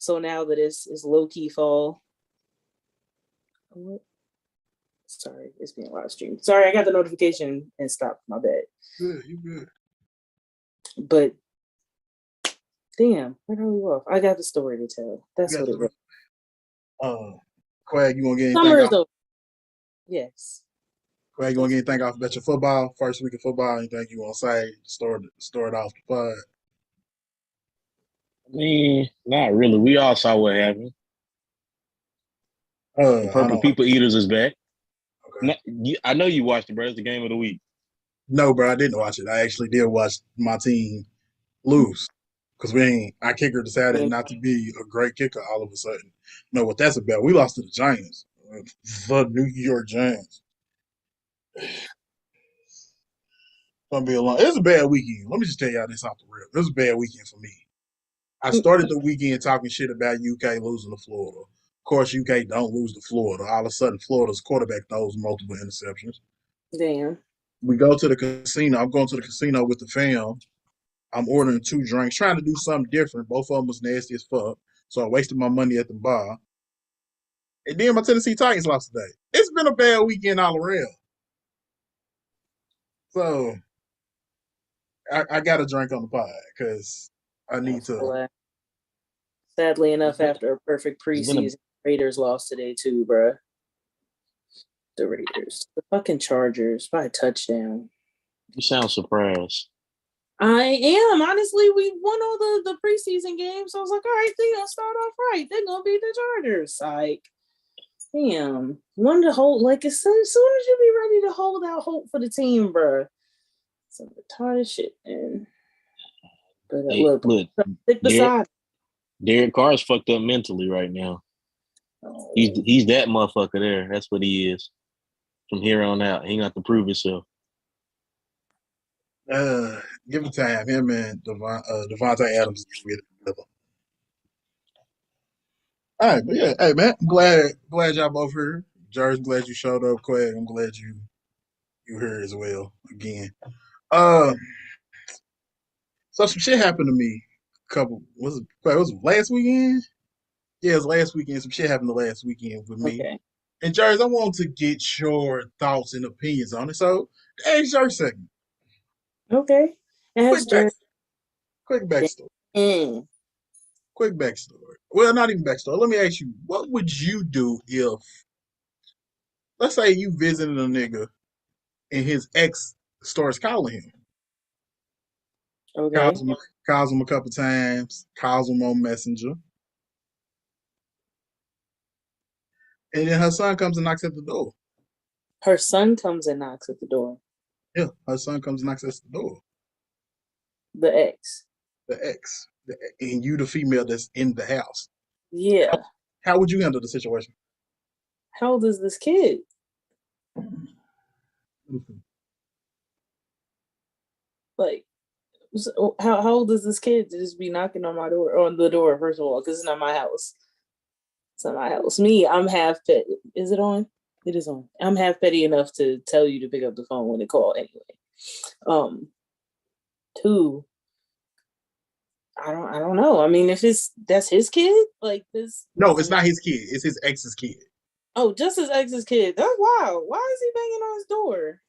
So now that it's low key fall. What? Sorry, it's being live streamed. Sorry, I got the notification and stopped. My bad. Good, you good. But damn, where do we off? I got the story to tell. That's what it was. Quag, you want to get anything Summer's off? over. Yes. Quag, you want to get anything off about your football? First week of football, anything you want to say? Start it off the pod. Not really. We all saw what happened. The Purple People Eaters is back. Okay. I know you watched it, bro. It's the game of the week. No, bro, I didn't watch it. I actually did watch my team lose. Because our kicker decided not to be a great kicker all of a sudden. No, what that's about. We lost to the Giants. The New York Giants. It's gonna be a long. It was a bad weekend. Let me just tell y'all this off the rip. It was a bad weekend for me. I started the weekend talking shit about UK losing to Florida. Of course, UK don't lose to Florida. All of a sudden, Florida's quarterback throws multiple interceptions. Damn. We go to the casino. I'm going to the casino with the fam. I'm ordering 2 drinks, trying to do something different. Both of them was nasty as fuck. So I wasted my money at the bar. And then my Tennessee Titans lost today. It's been a bad weekend all around. So I got a drink on the pod because I need to. Sadly enough, after a perfect preseason, Raiders lost today too, bruh. The Raiders. The fucking Chargers by a touchdown. You sound surprised. I am. Honestly, we won all the preseason games. So I was like, all right, they're going to start off right. They're going to beat the Chargers. Like, damn. One to hold, like, as soon as you be ready to hold out hope for the team, bruh. Some retarded shit, man. But look, stick beside. Derek Carr's fucked up mentally right now. Oh. He's that motherfucker there. That's what he is. From here on out, he got to prove himself. Give it time. Him and Devontae Adams get it together. All right, but yeah, hey man, I'm glad y'all both here. Jarvis, I'm glad you showed up. Quag, I'm glad you here as well again. So some shit happened to me. Was it last weekend? Yeah, it was last weekend. Some shit happened the last weekend with me. Okay. And Jarvis, I want to get your thoughts and opinions on it. So that's your segment. Okay. Quick backstory. Quick backstory. Well, not even backstory. Let me ask you, what would you do if, let's say you visited a nigga and his ex starts calling him? Okay. Calls him a couple times, calls him on Messenger. And then her son comes and knocks at the door. Her son comes and knocks at the door. Yeah, her son comes and knocks at the door. The ex. And you the female that's in the house. Yeah. How would you handle the situation? How old is this kid? Mm-hmm. Like, so how old is this kid to just be knocking on the door, first of all, because it's not my house. It's not my house. Me, I'm half petty. Is it on? It is on. I'm half petty enough to tell you to pick up the phone when they call anyway. 2, I don't know. I mean, if that's his kid, like this. No, it's not his kid. It's his ex's kid. Oh, just his ex's kid. That's wild. Why is he banging on his door?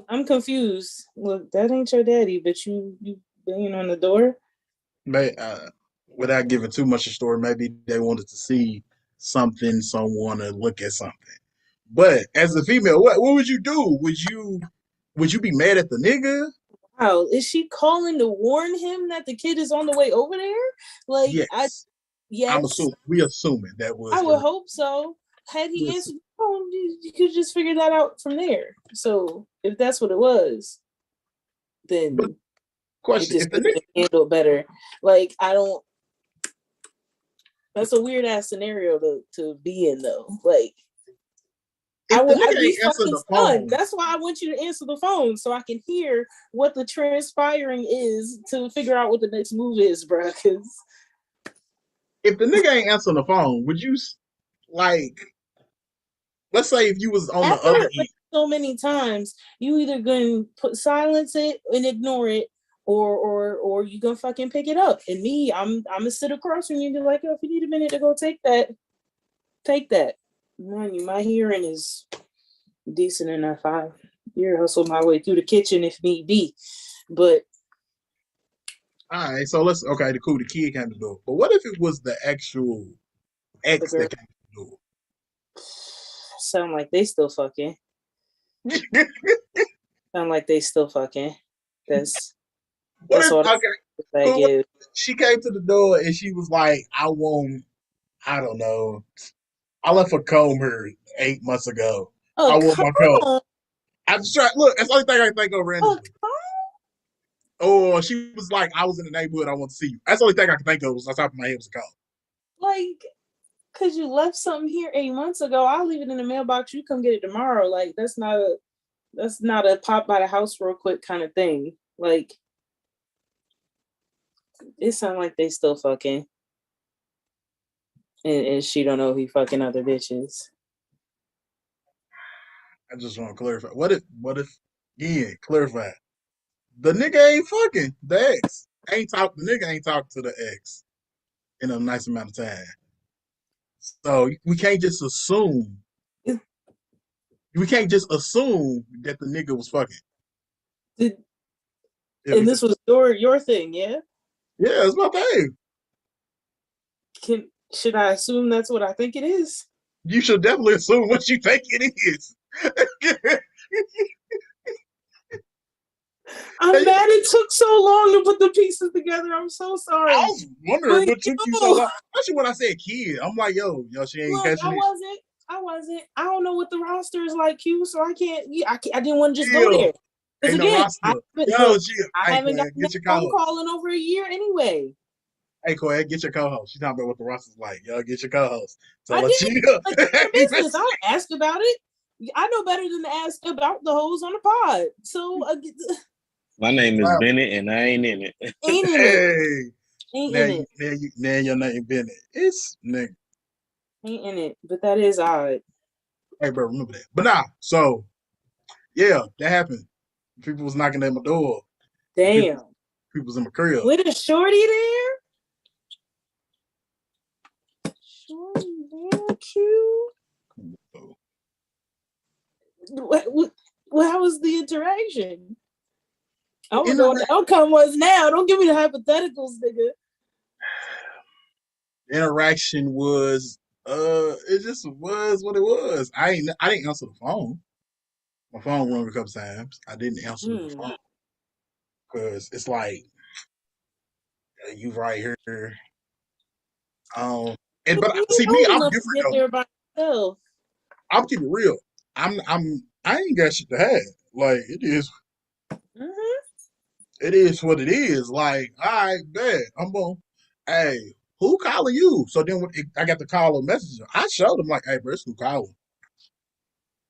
I'm confused. Look, that ain't your daddy, but you banging on the door. Without giving too much of a story, maybe they wanted to see something, someone, or look at something. But as a female, what would you do? Would you be mad at the nigga? Wow, is she calling to warn him that the kid is on the way over there? Like, yes. We assuming that was. I would hope so. Had he answered the phone, you could just figure that out from there. So if that's what it was, then question, it just handle better. Like, I don't. That's a weird ass scenario to be in though. Like, I'd be fucking stunned. That's why I want you to answer the phone so I can hear what the transpiring is to figure out what the next move is, bro. Because if the nigga ain't answering the phone, would you like? Let's say if you was on the other end. So many times, you either gonna silence it and ignore it, or you gonna fucking pick it up. And me, I'm gonna sit across from you and be like, yo, if you need a minute to go take that, take that. Mind you, my hearing is decent enough. I ear hustle my way through the kitchen if need be. But All right, so the kid came to the door. But what if it was the actual the ex girl that came to sound like they still fucking. the door? Sound like they still fucking. That's What that's if, all okay, I cool. give. She came to the door and she was like, I don't know. I left a comb here 8 months ago. I Oh, want come my comb. on. I'm just trying, look, that's the only thing I can think of Oh, randomly. Or she was like, I was in the neighborhood, I want to see you. That's the only thing I can think of was on top of my head was a comb. like, cause you left something here 8 months ago. I'll leave it in the mailbox. You come get it tomorrow. Like, that's not a pop by the house real quick kind of thing. Like, it sounds like they still fucking. And she don't know he fucking other bitches. I just want to clarify. Yeah, clarify. The nigga ain't fucking the ex. The nigga ain't talking to the ex in a nice amount of time. So we can't just assume. We can't just assume that the nigga was fucking. Did, Yeah, and this was your thing, yeah? yeah, it's my thing. Should I assume that's what I think it is? You should definitely assume what you think it is. I'm mad it took so long to put the pieces together. I'm so sorry. I was wondering what took you so long. Especially when I said kid. I'm like, yo, she ain't Look, catching it. I wasn't. I don't know what the roster is like, Q. So I can't. I didn't want to just go Still, there. Because ain't no again, roster. Yo, I hey, haven't Quinn, gotten get that your phone co-host. call in over a year anyway. Hey, Quinn, get your co-host. She's talking about what the roster's like. Yo, get your co-host. I So didn't chill. like their business. I don't ask about it. I know better than to ask about the hoes on the pod. So My name is Wow. Bennett, and I ain't in it. ain't in it. Hey, Ain't in it. now your name Bennett. It's nigga. Ain't in it. But that is odd. Hey, bro, remember that. But nah, so yeah, that happened. People was knocking at my door. Damn. People was in my crib. With a shorty there? Shorty there, Q? How was the interaction? I don't know what the outcome was now. Don't give me the hypotheticals, nigga. Interaction was it just was what it was. I didn't answer the phone. My phone rang a couple times. I didn't answer the phone because it's like you right here. But see me, I'm different Get though. there by yourself. I'm keeping it real. I ain't got shit to have. Like it is what it is. Like, all right, bet. I'm going, hey, who calling you? So then when I got the call or message, I showed them like, hey, bro, it's who calling.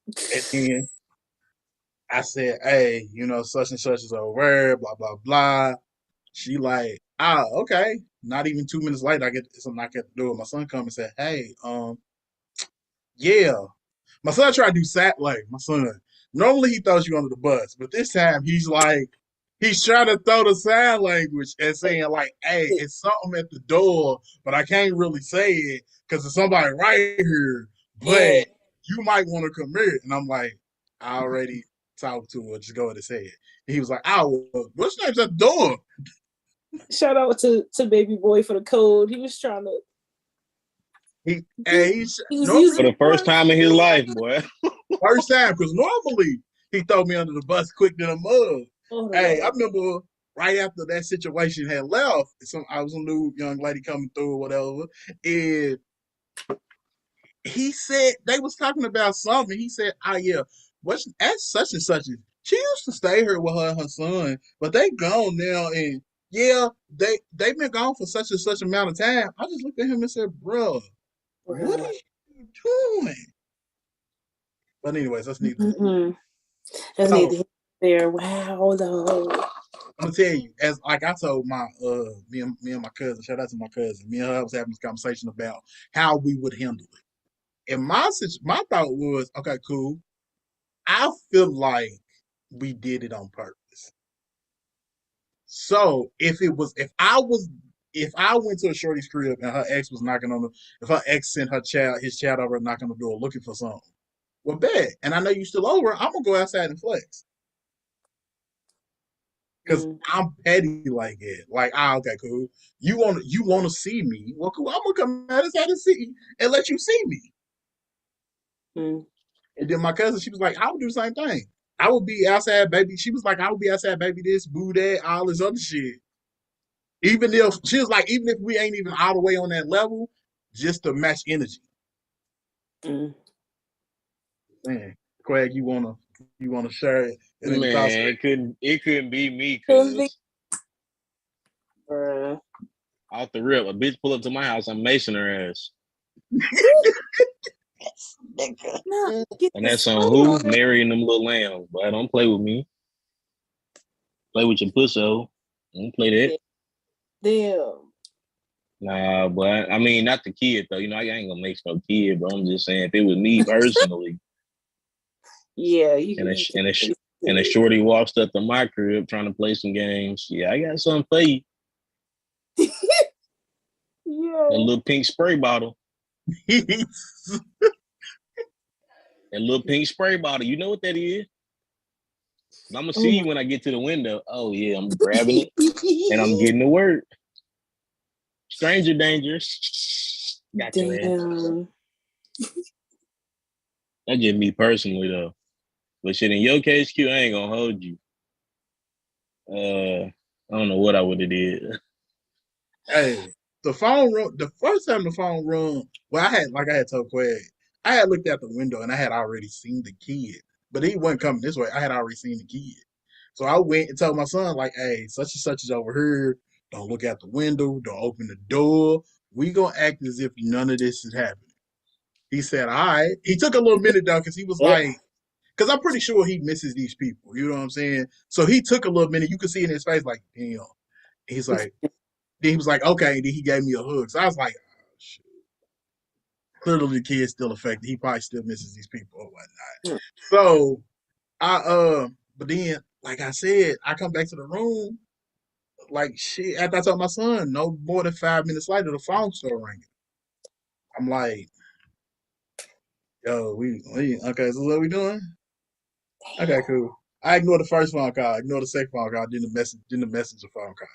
And then I said, hey, such and such is over, blah, blah, blah. She like, okay. Not even 2 minutes later, I get something I get to do. My son come and said, hey, yeah. My son tried to do like my son. Normally he throws you under the bus, but this time he's trying to throw the sign language and saying like, hey, it's something at the door, but I can't really say it because there's somebody right here, but you might want to come here. And I'm like, I already talked to her, just go ahead and say it. And he was like, what's name's at the door? Shout out to Baby Boy for the code. He was trying to. He was using for the first time in his life, boy. First time, because normally he throw me under the bus quick than a mug. Hey, I remember right after that situation had left, I was a new young lady coming through or whatever, and he said they was talking about something. He said, "Oh yeah, that's such and such. She used to stay here with her and her son, but they gone now, and yeah, they've been gone for such and such amount of time." I just looked at him and said, "Bro, what are you doing?" But anyways, that's neither. That's neither there. Wow, though. I'm gonna tell you, as like I told my me and my cousin, shout out to my cousin, me and her was having this conversation about how we would handle it. And my thought was, okay, cool. I feel like we did it on purpose. So if I went to a shorty's crib and her ex was knocking on the, if her ex sent his child over knocking on the door looking for something, well, bet. And I know you still over, I'm gonna go outside and flex. Cause I'm petty like it. Like, okay, cool. You wanna see me? Well, cool. I'm gonna come outside and see and let you see me. Mm. And then my cousin, she was like, I would do the same thing. I would be outside, baby. She was like, I would be outside, baby. This, boo, that, all this other shit. Even if she was like, even if we ain't even all the way on that level, just to match energy. Man, Craig, you wanna share it? Man, it couldn't be me Couldn't be. because off the rip, a bitch pull up to my house, I'm macing her ass. No, And that's on who? Mary and them little lambs. But don't play with me. Play with your pussy. Don't play that. Damn. Nah, but I mean, not the kid though. You know, I ain't gonna make no kid, but I'm just saying, if it was me personally, Yeah, and a shorty walks up to my crib trying to play some games, yeah, I got something for you. Yeah. That little pink spray bottle. That little pink spray bottle. You know what that is? I'm gonna see you when I get to the window. Oh yeah, I'm grabbing it and I'm getting to work. Stranger danger. Got your ass. That's just me personally though. But shit, in your case, Q, I ain't gonna hold you. I don't know what I would have did. Hey, the phone rung. The first time the phone rung, well, I had told Quay, I had looked out the window and I had already seen the kid, but he wasn't coming this way. I had already seen the kid, so I went and told my son like, "Hey, such and such is over here. Don't look out the window. Don't open the door. We gonna act as if none of this is happening." He said, "All right." He took a little minute though, because he was like, because I'm pretty sure he misses these people. You know what I'm saying? So he took a little minute. You could see in his face like, damn. He's like, then he was like, okay. And then he gave me a hug. So I was like, oh, shit. Clearly the kid's still affected. He probably still misses these people or whatnot. So but then, like I said, I come back to the room, like shit. After I told my son, no more than 5 minutes later, the phone started ringing. I'm like, yo, we okay. So what we doing? Okay, cool. I ignored the first phone call, ignored the second phone call, then the messenger phone call.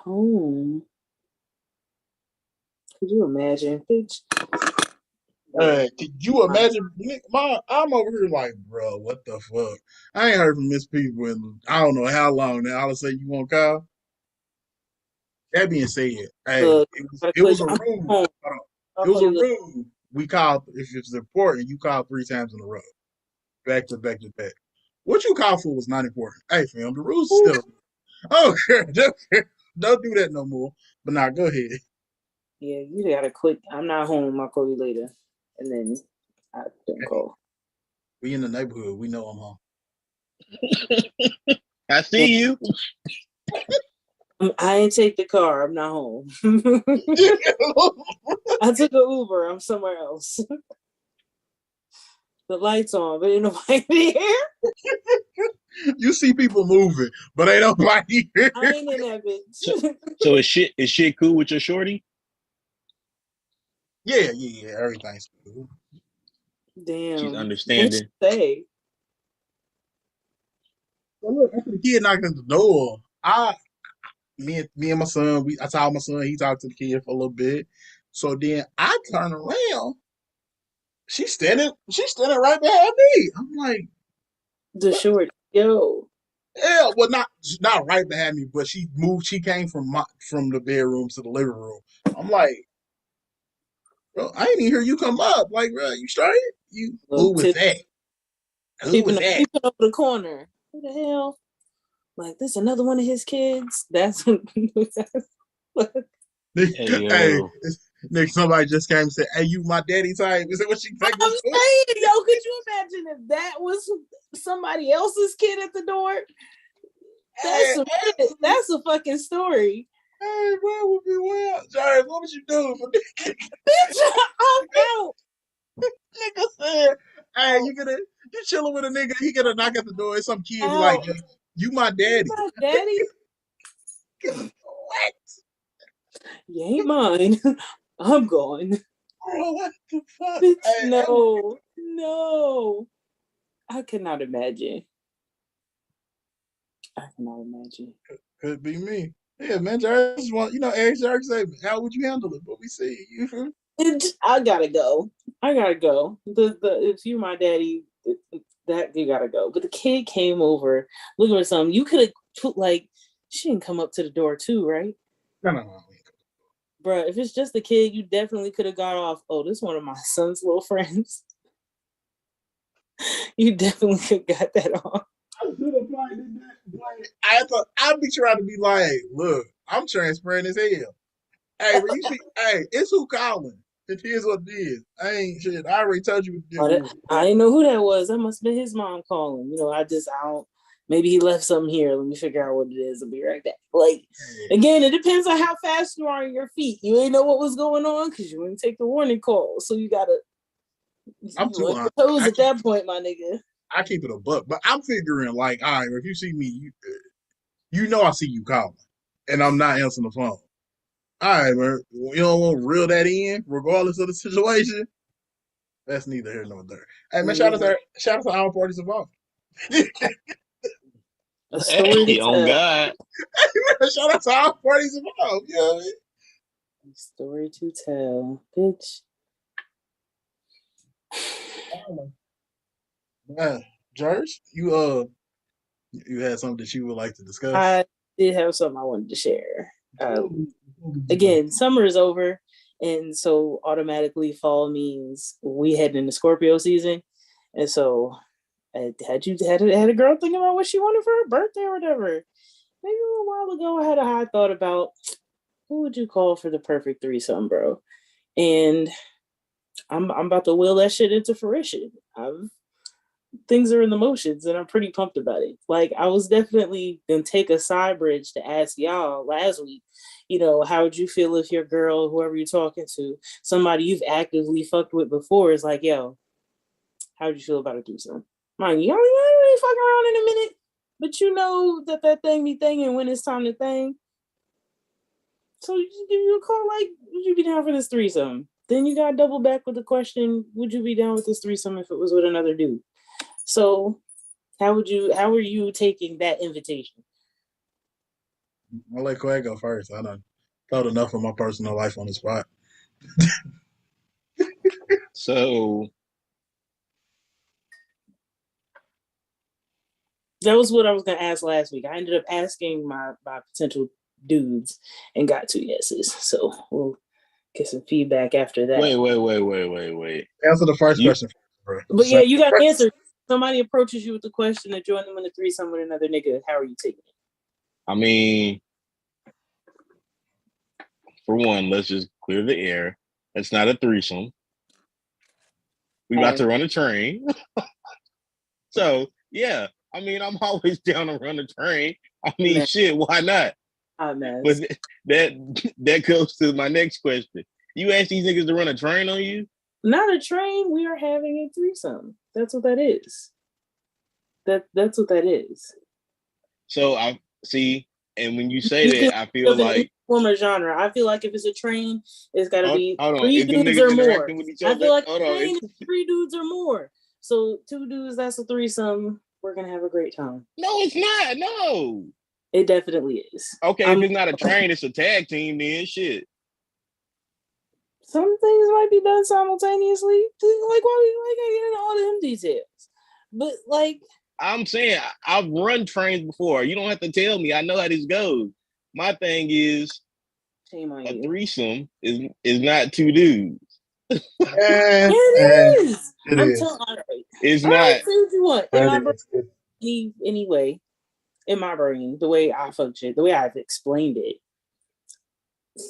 Home. Could you imagine? Could you imagine? I'm over here like, bro, what the fuck? I ain't heard from Miss people in I don't know how long now. All of a sudden, you want to call? That being said, hey, it was a rule. It was a rule. We called if it's important. You call 3 times in a row, back to back to back. What you call for was not important. Hey, fam, the rules still. Oh, don't do that no more. But now, go ahead. Yeah, you gotta quit. I'm not home. I'll call you later, and then I don't call. We in the neighborhood. We know I'm home. I see you. I ain't take the car. I'm not home. I took an Uber. I'm somewhere else. The lights on, but ain't nobody here. You see people moving, but ain't nobody here. I ain't in that bitch. So is shit cool with your shorty? Yeah. Everything's cool. Damn. She's understanding. Say. So look, after the kid knocked at the door, me and my son, I told my son, he talked to the kid for a little bit. So then I turn around, she's standing right behind me. I'm like, the what? Short, yo. Yeah, well, not right behind me, but she moved. She came from the bedroom to the living room. I'm like, bro, I ain't even hear you come up. Like, bro, you straight? Who was that? Who was that? Peeping over the corner. Who the hell? Like, this another one of his kids? That's Hey, Nick, somebody just came and said, "Hey, you my daddy type." Is that what she think? I'm saying, yo, could you imagine if that was somebody else's kid at the door? That's a fucking story. Hey, bro, would be wild. Jared, what would you do for Nick? Bitch, I'm out. Nigga said, "Hey, you chilling with a nigga? He gonna knock at the door. It's some kid be like, You my daddy. My daddy? What? You ain't mine. I'm gone. Bro, what the fuck? Bitch, Hey, no. I cannot imagine. could be me. Yeah, man, Jerry just want, Eric Jerry say, how would you handle it? But we see you feel? I gotta go. The if you my daddy, that you gotta go. But the kid came over looking for something. You could have put like she didn't come up to the door too, right? No. Bruh, if it's just the kid, you definitely could have got off. Oh, this is one of my son's little friends. You definitely could have got that off. I should have I'd be trying to be like, look, I'm transparent as hell. Hey, when you see, hey, it's who calling. It is what it is. I ain't shit. I already told you what the deal was. I didn't know who that was. That must have been his mom calling. I don't. Maybe he left something here. Let me figure out what it is. I'll be right back. Like, again, it depends on how fast you are on your feet. You ain't know what was going on because you didn't take the warning call. So you gotta. I'm too on your toes at that point, my nigga. I keep it a buck, but I'm figuring like, all right, if you see me, you know I see you calling, and I'm not answering the phone. All right, man. You don't want to reel that in, regardless of the situation. That's neither here nor there. Hey, man, shout out to our parties involved. A story to tell. God. Shout out to our parties involved. You know what I mean? A story to tell, bitch. George, you had something that you would like to discuss? I did have something I wanted to share. Again, summer is over, and so automatically fall means we head into Scorpio season, and so had a girl thinking about what she wanted for her birthday or whatever. Maybe a little while ago, I had a high thought about who would you call for the perfect threesome, bro, and I'm about to will that shit into fruition. Things are in the motions and I'm pretty pumped about it. Like I was definitely gonna take a side bridge to ask y'all last week, how would you feel if your girl, whoever you're talking to, somebody you've actively fucked with before is like, yo, how would you feel about a threesome? Mind you, y'all ain't really fucking around in a minute, but you know that thing be thinging when it's time to thing. So you just give you a call like, would you be down for this threesome? Then you gotta double back with the question, would you be down with this threesome if it was with another dude? So how are you taking that invitation? I'll let Quay go first. I done thought enough of my personal life on the spot. So that was what I was gonna ask last week. I ended up asking my potential dudes and got 2 yeses. So we'll get some feedback after that. Wait. Answer the first question, bro. But yeah, you got to answer. Somebody approaches you with the question to join them in a threesome with another nigga. How are you taking it? I mean, for one, let's just clear the air. It's not a threesome. We about to run a train. So yeah, I mean, I'm always down to run a train. I mean, shit, why not? But that goes to my next question. You ask these niggas to run a train on you? Not a train. We are having a threesome. That's what that is. That's what that is. So I see, and when you say that, I feel like former genre. I feel like if it's a train, it's got to be hold on. 3 dudes or more. I feel like hold a train is 3 dudes or more. So 2 dudes, that's a threesome. We're gonna have a great time. No, it's not. No, it definitely is. Okay, if it's not a train, it's a tag team. Then shit. Some things might be done simultaneously. Like why we get into all them details? But like I'm saying, I've run trains before. You don't have to tell me. I know how this goes. My thing is, a threesome is not 2 dudes. It is. It's not. Say what you want. Anyway, in my brain, the way I function, the way I've explained it,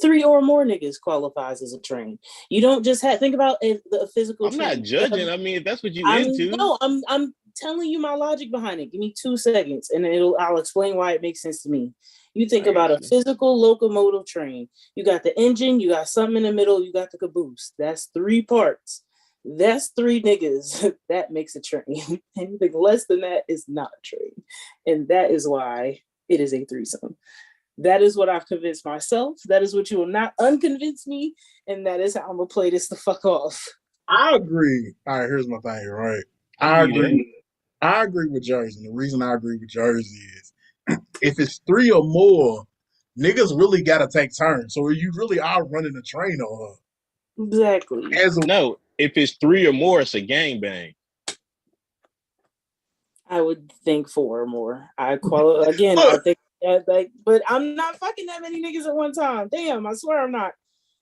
3 or more niggas qualifies as a train. You don't just think about the physical. I'm not judging. I mean, if that's what you into. No, I'm telling you my logic behind it. Give me 2 seconds, and I'll explain why it makes sense to me. You think about a physical locomotive train. You got the engine, you got something in the middle, you got the caboose. That's 3 parts. That's 3 niggas. That makes a train. Anything less than that is not a train. And that is why it is a threesome. That is what I've convinced myself. That is what you will not unconvince me. And that is how I'm going to play this the fuck off. I agree. All right, here's my thing, right? I agree with Jersey. And the reason I agree with Jersey is if it's 3 or more, niggas really gotta take turns. So you really are running a train on her. Exactly. No, if it's 3 or more, it's a gangbang. I would think 4 or more. I think like, but I'm not fucking that many niggas at one time. Damn, I swear I'm not.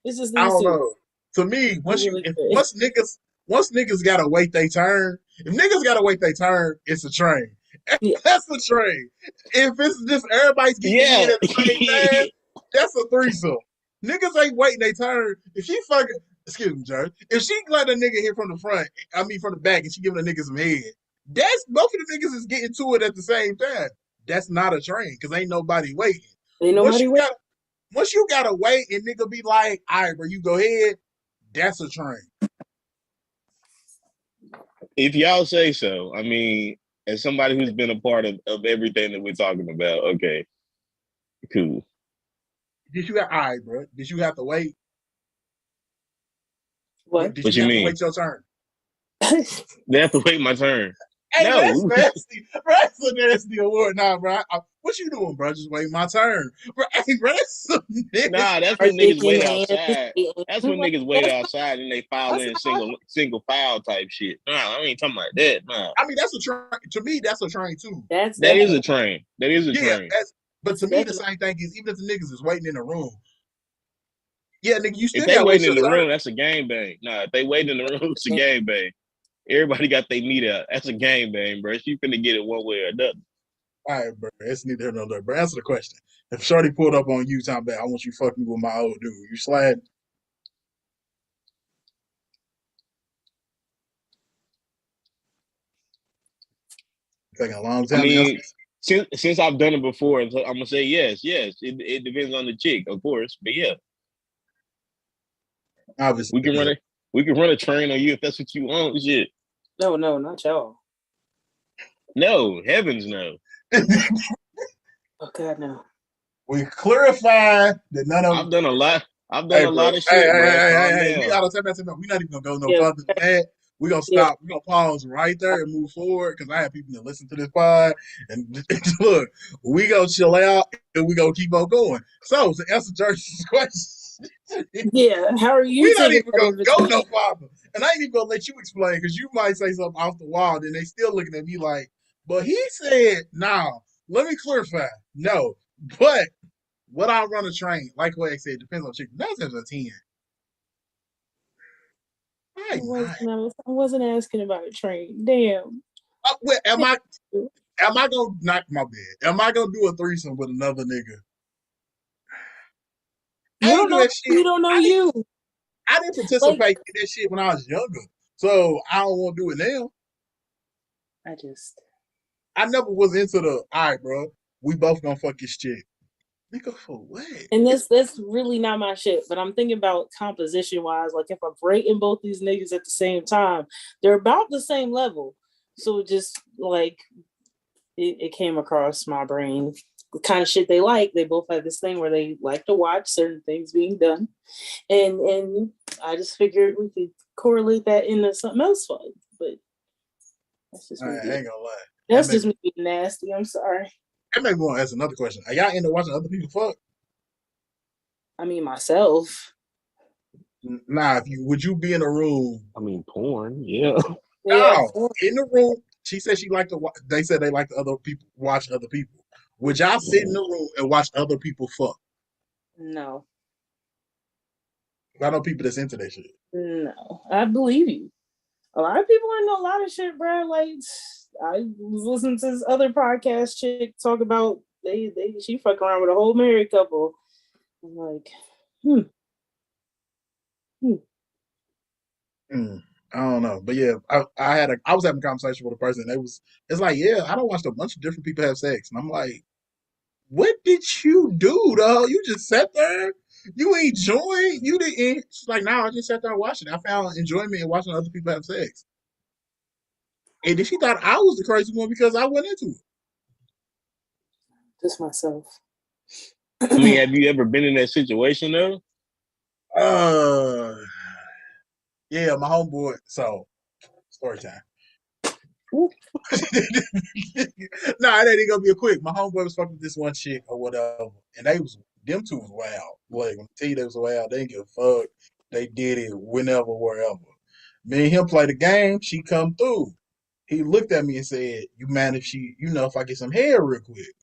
It's just I these don't 2. know. To me, once really niggas gotta wait their turn, if niggas gotta wait their turn, it's a train. Yeah. That's a train. If it's just everybody's getting in at the same time, that's a threesome. Niggas ain't waiting their turn. If she fucking, excuse me, Jerry, if she let a nigga hit from the front, from the back, and she giving a nigga some head, that's both of the niggas is getting to it at the same time. That's not a train because ain't nobody waiting. Ain't nobody waiting. Once you gotta wait and nigga be like, all right, bro, you go ahead, that's a train. If y'all say so, I mean, as somebody who's been a part of everything that we're talking about, okay, cool. Did you have, all right, bro, did you have to wait? What? Did you have to wait your turn? They have to wait my turn. Hey, no. That's nasty. Bro, that's a nasty award. Nah, bro. What you doing, bro? Just wait my turn. Bro, hey, bro, that's some niggas. Nah, that's when niggas wait outside. That's when niggas wait outside and they file in single file type shit. Nah, I ain't talking about that. Nah. I mean, that's a train. To me, that's a train too. That is a train. That is a train. But to me, the same thing is even if the niggas is waiting in the room. Yeah, nigga, you still if they gotta waiting in the turn. room, that's a gangbang. Nah, if they waiting in the room, it's a gangbang. Everybody got their meat out. That's a gangbang, bro. You finna get it one way or another. All right, bro. It's neither here nor there. Bro, answer the question. If Shorty pulled up on you, talking about, I want you fucking with my old dude, you slide? Taking a long time. I mean, since I've done it before, I'm gonna say yes. It depends on the chick, of course, but yeah. Obviously, we can run a train on you if that's what you want. Shit. No, not y'all. No, heavens no. Oh God, no. We clarify that none of I've done a lot of shit, bro. Hey, we not even gonna go no further than that. We're gonna stop. We're gonna pause right there and move forward because I have people that listen to this pod. And look, we gonna chill out and we gonna keep on going. So to answer Jersey's question, how are you? We're not even gonna go no farther. And I ain't even gonna let you explain because you might say something off the wall, then they still looking at me like, but he said, no. Let me clarify. No, but would I run a train? Like what I said, depends on chicken. That's a 10. I wasn't asking about a train. Damn. Am I gonna knock my bed? Am I gonna do a threesome with another nigga? You don't know you. I didn't participate in that shit when I was younger, so I don't want to do it now. I never was into the, all right, bro, we both gonna fuck this chick. Nigga, for what? And that's really not my shit. But I'm thinking about composition wise. Like if I'm rating both these niggas at the same time, they're about the same level. So just like it came across my brain. The kind of shit they like. They both have this thing where they like to watch certain things being done. And I just figured we could correlate that into something else fun. But that's just me. I ain't gonna lie. That's just me being nasty. I'm sorry. That made me want to ask another question. Are y'all into watching other people fuck? I mean, myself. Nah, would you be in a room? I mean, porn, yeah. No, in the room. She said she liked to. They said they like to other people watch other people. Would y'all sit in the room and watch other people fuck? No. I know people that's into that shit. No, I believe you. A lot of people are into a lot of shit, bro. Like I was listening to this other podcast chick talk about she fuck around with a whole married couple. I'm like, I don't know, but yeah, I was having a conversation with a person. It's like, yeah, I don't watch a bunch of different people have sex, and I'm like, what did you do, though? You just sat there. You enjoy? You didn't? She's like, no, I just sat there watching. I found enjoyment in watching other people have sex. And then she thought I was the crazy one because I went into Just myself. I mean, have you ever been in that situation though? it. Yeah, my homeboy. So, story time. Nah, it ain't gonna be a quick. My homeboy was fucking with this one chick or whatever, and them two was wild. Like when I tell you they was wild, they didn't give a fuck. They did it whenever, wherever. Me and him play the game. She come through. He looked at me and said, "You mind if if I get some hair real quick?"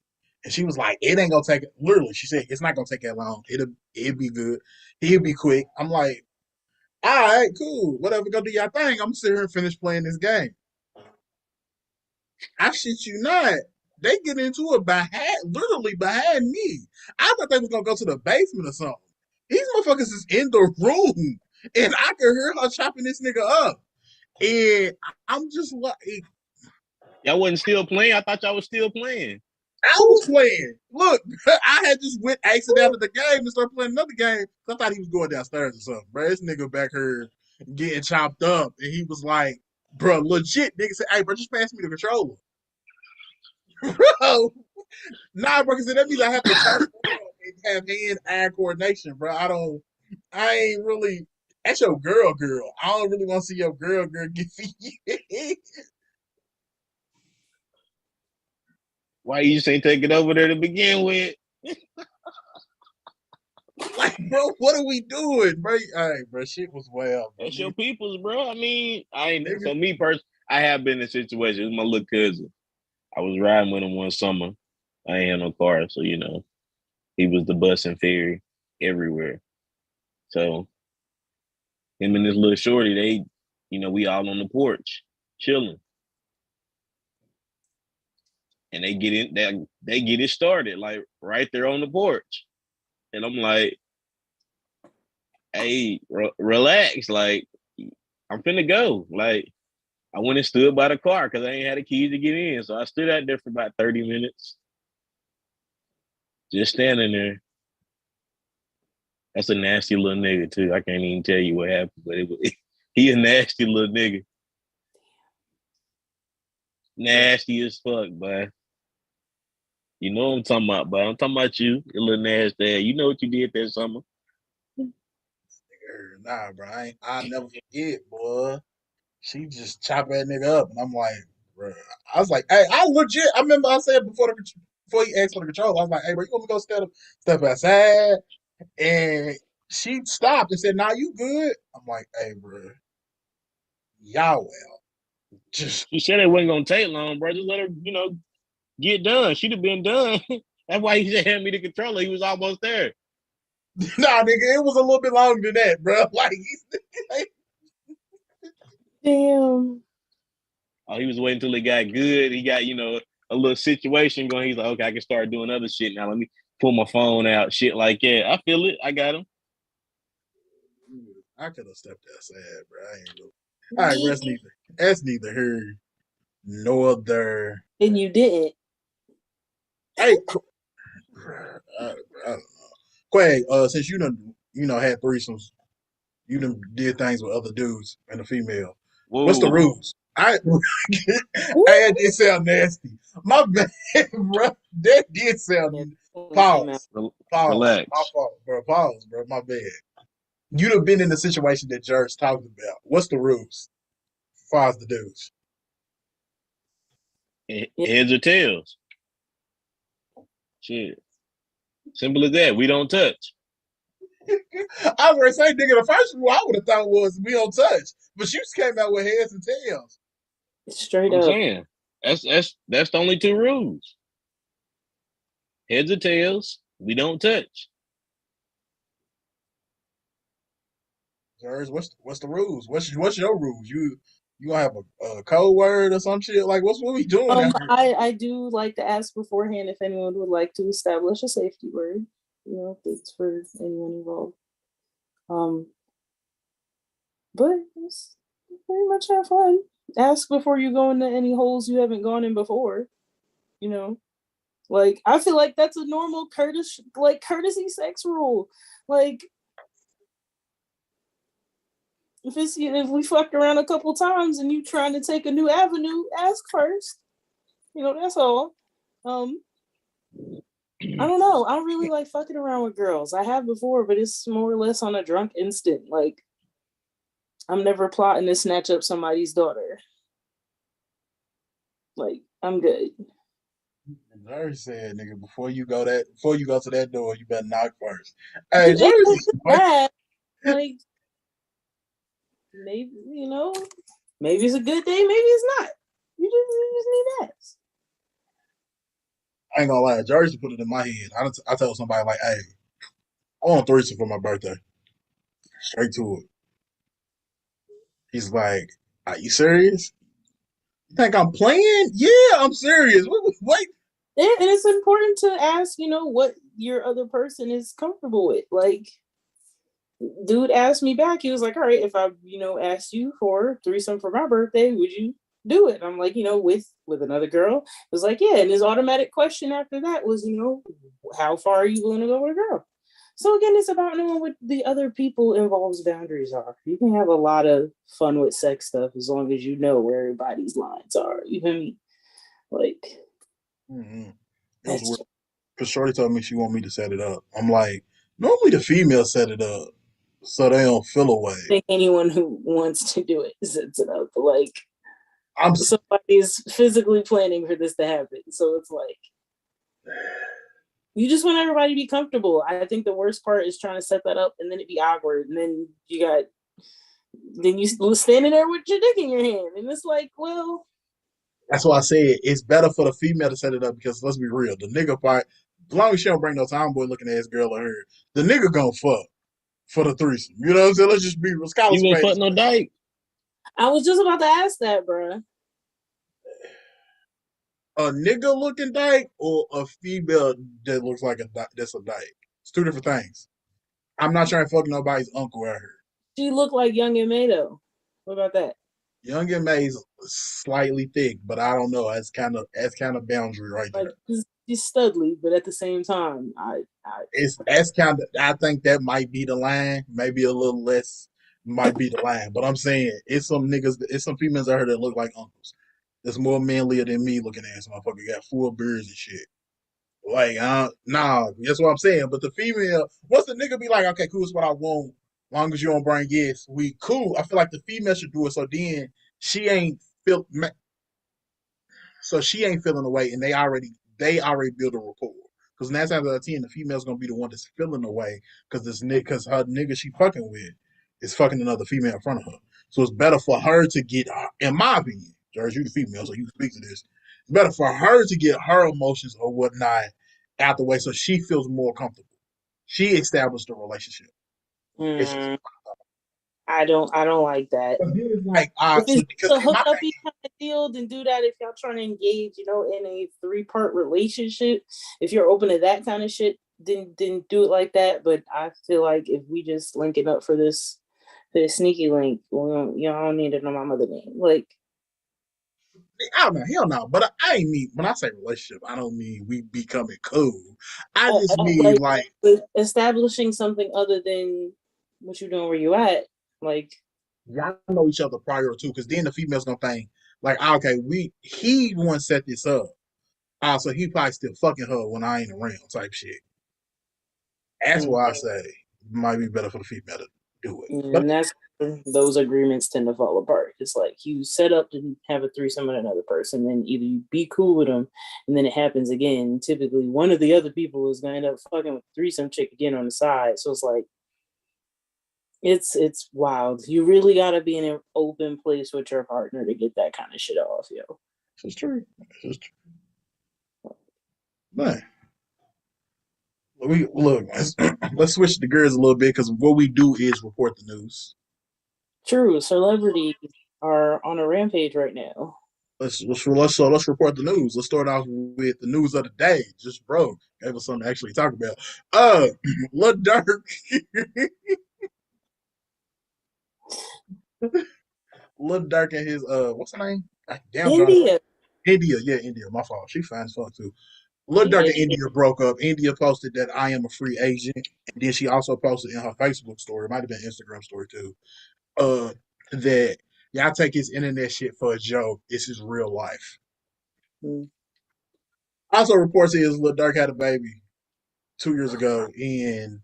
And she was like, "It ain't gonna take." Literally, she said, "It's not gonna take that long. It'll be good. He'll be quick." I'm like, "All right, cool. Whatever. Go do your thing. I'm sitting here and finish playing this game." I shit you not. They get into it literally behind me. I thought they was gonna go to the basement or something. These motherfuckers is in the room, and I could hear her chopping this nigga up. And I'm just like, Y'all wasn't still playing. I thought y'all was still playing. I was playing. Look, I had just went exit out of the game and started playing another game. I thought he was going downstairs or something, bro. This nigga back here getting chopped up, and he was like, bro, legit. Nigga said, "Hey, bro, just pass me the controller." Bro, nah, bro, because that means I have to turn and have hand-eye coordination, bro. I ain't really. That's your girl. I don't really want to see your girl get you. Why you just ain't take it over there to begin with? Like, bro, what are we doing, bro? All right, bro, shit was wild, bro. That's your people's, bro. I mean, I ain't. Nigga, So me personally, I have been in a situation. It was my little cousin. I was riding with him one summer. I ain't had no car, so he was the bus and ferry everywhere. So him and this little shorty, we all on the porch chilling, and they get it started like right there on the porch, and I'm like, hey, relax, like I'm finna go, like. I went and stood by the car because I ain't had a key to get in. So I stood out there for about 30 minutes, just standing there. That's a nasty little nigga, too. I can't even tell you what happened, but he a nasty little nigga. Nasty as fuck, boy. You know what I'm talking about, boy. I'm talking about you, you little nasty ass. You know what you did that summer. nah, bro, I'll never forget, boy. She just chopped that nigga up, and I'm like, bro. I was like, hey, I remember I said before he asked for the control, I was like, hey, bro, you want me to go step outside? And she stopped and said, nah, you good? I'm like, hey, bro, y'all well. Just, She said it wasn't going to take long, bro. Just let her, get done. She'd have been done. That's why he just handed me the controller. He was almost there. nah, nigga, it was a little bit longer than that, bro. Like, Damn. Oh, he was waiting until it got good. He got, a little situation going. He's like, okay, I can start doing other shit now. Let me pull my phone out, shit like that. I feel it. I got him. I could have stepped outside, bro. I ain't really. All right, bro, that's neither here nor there. And you didn't. Hey, I don't know. Quay, since had threesomes, you done did things with other dudes and a female. What's the Whoa. rules? I had did sound nasty. My bad, bro. That did sound pause. Pause. My Relax. fault, bro. Pause, bro. My bad. You'd have been in the situation that Jerry's talking about. What's the rules as far as the dudes? Heads or tails. Shit. Simple as that. We don't touch. I was gonna say, nigga, the first rule I would have thought was we don't touch, but you just came out with heads and tails. Straight I'm up. saying. That's the only two rules. Heads or tails, we don't touch. Jerry's, what's the rules? What's your rules? You gonna have a code word or some shit? Like what we doing out here? I do like to ask beforehand if anyone would like to establish a safety word. Thanks for anyone involved. But it's pretty much have fun. Ask before you go into any holes you haven't gone in before. Like, I feel like that's a normal courtesy sex rule. Like, if we fucked around a couple times and you trying to take a new avenue, ask first. That's all. I don't know. I don't really like fucking around with girls. I have before, but it's more or less on a drunk instant. Like, I'm never plotting to snatch up somebody's daughter. Like, I'm good. Larry said, "Nigga, before you go to that door, you better knock first." Hey, Jersey, Like, maybe maybe it's a good day, maybe it's not. You just need that. I ain't gonna lie, Jersey put it in my head. I told somebody like, "Hey, I want a threesome for my birthday." Straight to it. He's like, "Are you serious? You think I'm playing? Yeah, I'm serious. Wait." And it's important to ask, what your other person is comfortable with. Like, dude asked me back. He was like, "All right, if I, asked you for threesome for my birthday, would you do it?" And I'm like, with another girl. It was like, yeah. And his automatic question after that was, how far are you willing to go with a girl? So again, it's about knowing what the other people involved's boundaries are. You can have a lot of fun with sex stuff as long as you know where everybody's lines are. You feel me? Like, Mm-hmm. It was weird because Shorty told me she want me to set it up. I'm like, normally the female set it up so they don't feel away. I think anyone who wants to do it sets it up. Like, I'm somebody's physically planning for this to happen. So it's like, you just want everybody to be comfortable. I think the worst part is trying to set that up and then it be awkward. And then you standing there with your dick in your hand. And it's like, well. That's why I said it's better for the female to set it up because let's be real. The nigga part, as long as she don't bring no tomboy looking ass girl or her, the nigga gonna fuck for the threesome. You know what I'm saying? Let's just be You wouldn't fuck no dyke. I was just about to ask that, bro. A nigga looking dyke or a female that looks like that's a dyke. It's two different things. I'm not trying to fuck nobody's uncle or her. She looked like Young and May though. What about that? Young and May's slightly thick, but I don't know. That's kind of boundary right there. Like, he's studly, but at the same time, That's kind of. I think that might be the line. Maybe a little less might be the line. But I'm saying it's some niggas. It's some females out here that look like uncles. That's more manlier than me looking at some motherfucker got full beards and shit. Like, nah, that's what I'm saying. But the female, once the nigga be like, okay, cool, it's what I want. Long as you don't bring gifts, we cool. I feel like the female should do it. So then she ain't feel. So she ain't feeling away, and they already build a rapport. Because 9 times out of 10, the female's gonna be the one that's feeling away because her nigga she fucking with is fucking another female in front of her. So it's better for her to get, in my opinion, George, you the female, so you can speak to this. It's better for her to get her emotions or whatnot out the way so she feels more comfortable. She established a relationship. I don't like that. Like, if it's because a hookup kind of deal, then do that. If y'all trying to engage, in a 3-part relationship, if you're open to that kind of shit, then do it like that. But I feel like if we just link it up for this sneaky link, well, y'all don't need to know my mother name. Like, I don't know, hell no. But I ain't mean when I say relationship, I don't mean we becoming cool. I just mean like establishing something other than what you doing where you at. Like, y'all know each other prior to, because then the female's gonna think like, okay, he once set this up. So he probably still fucking her when I ain't around, type shit. That's why I say it might be better for the female to do it. And that's those agreements tend to fall apart. It's like you set up to have a threesome with another person, then either you be cool with them, and then it happens again. Typically, one of the other people is gonna end up fucking with the threesome chick again on the side. So it's like it's wild. You really gotta be in an open place with your partner to get that kind of shit off, yo. It's true. It's true. Man. Let's switch the gears a little bit because what we do is report the news. True, celebrities are on a rampage right now. Let's report the news. Let's start off with the news of the day. Just broke. Gave us something to actually talk about. Lil Durk. Lil Durk and his what's her name? India. India, yeah, India. My fault. She fine as fuck too. Lil Durk and Yeah. India broke up. India posted that I am a free agent, and then she also posted in her Facebook story, it might have been Instagram story too, that y'all take his internet shit for a joke. It's his real life. Mm. Also, reports is Lil Durk had a baby 2 years ago, and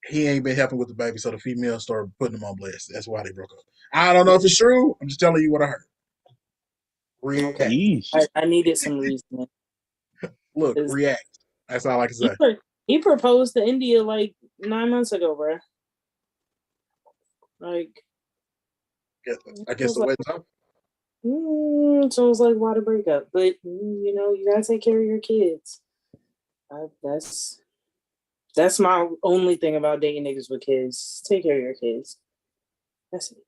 he ain't been helping with the baby, so the female started putting him on blast. That's why they broke up. I don't know if it's true. I'm just telling you what I heard. React. Okay. Yeesh. I needed some reasoning. Look, 'Cause react. That's all I can He, say. he proposed to India like 9 months ago, bro. Like, I guess the wedding's up. so it was like, why the breakup? But you know, you gotta take care of your kids. That's my only thing about dating niggas with kids. Take care of your kids. That's it.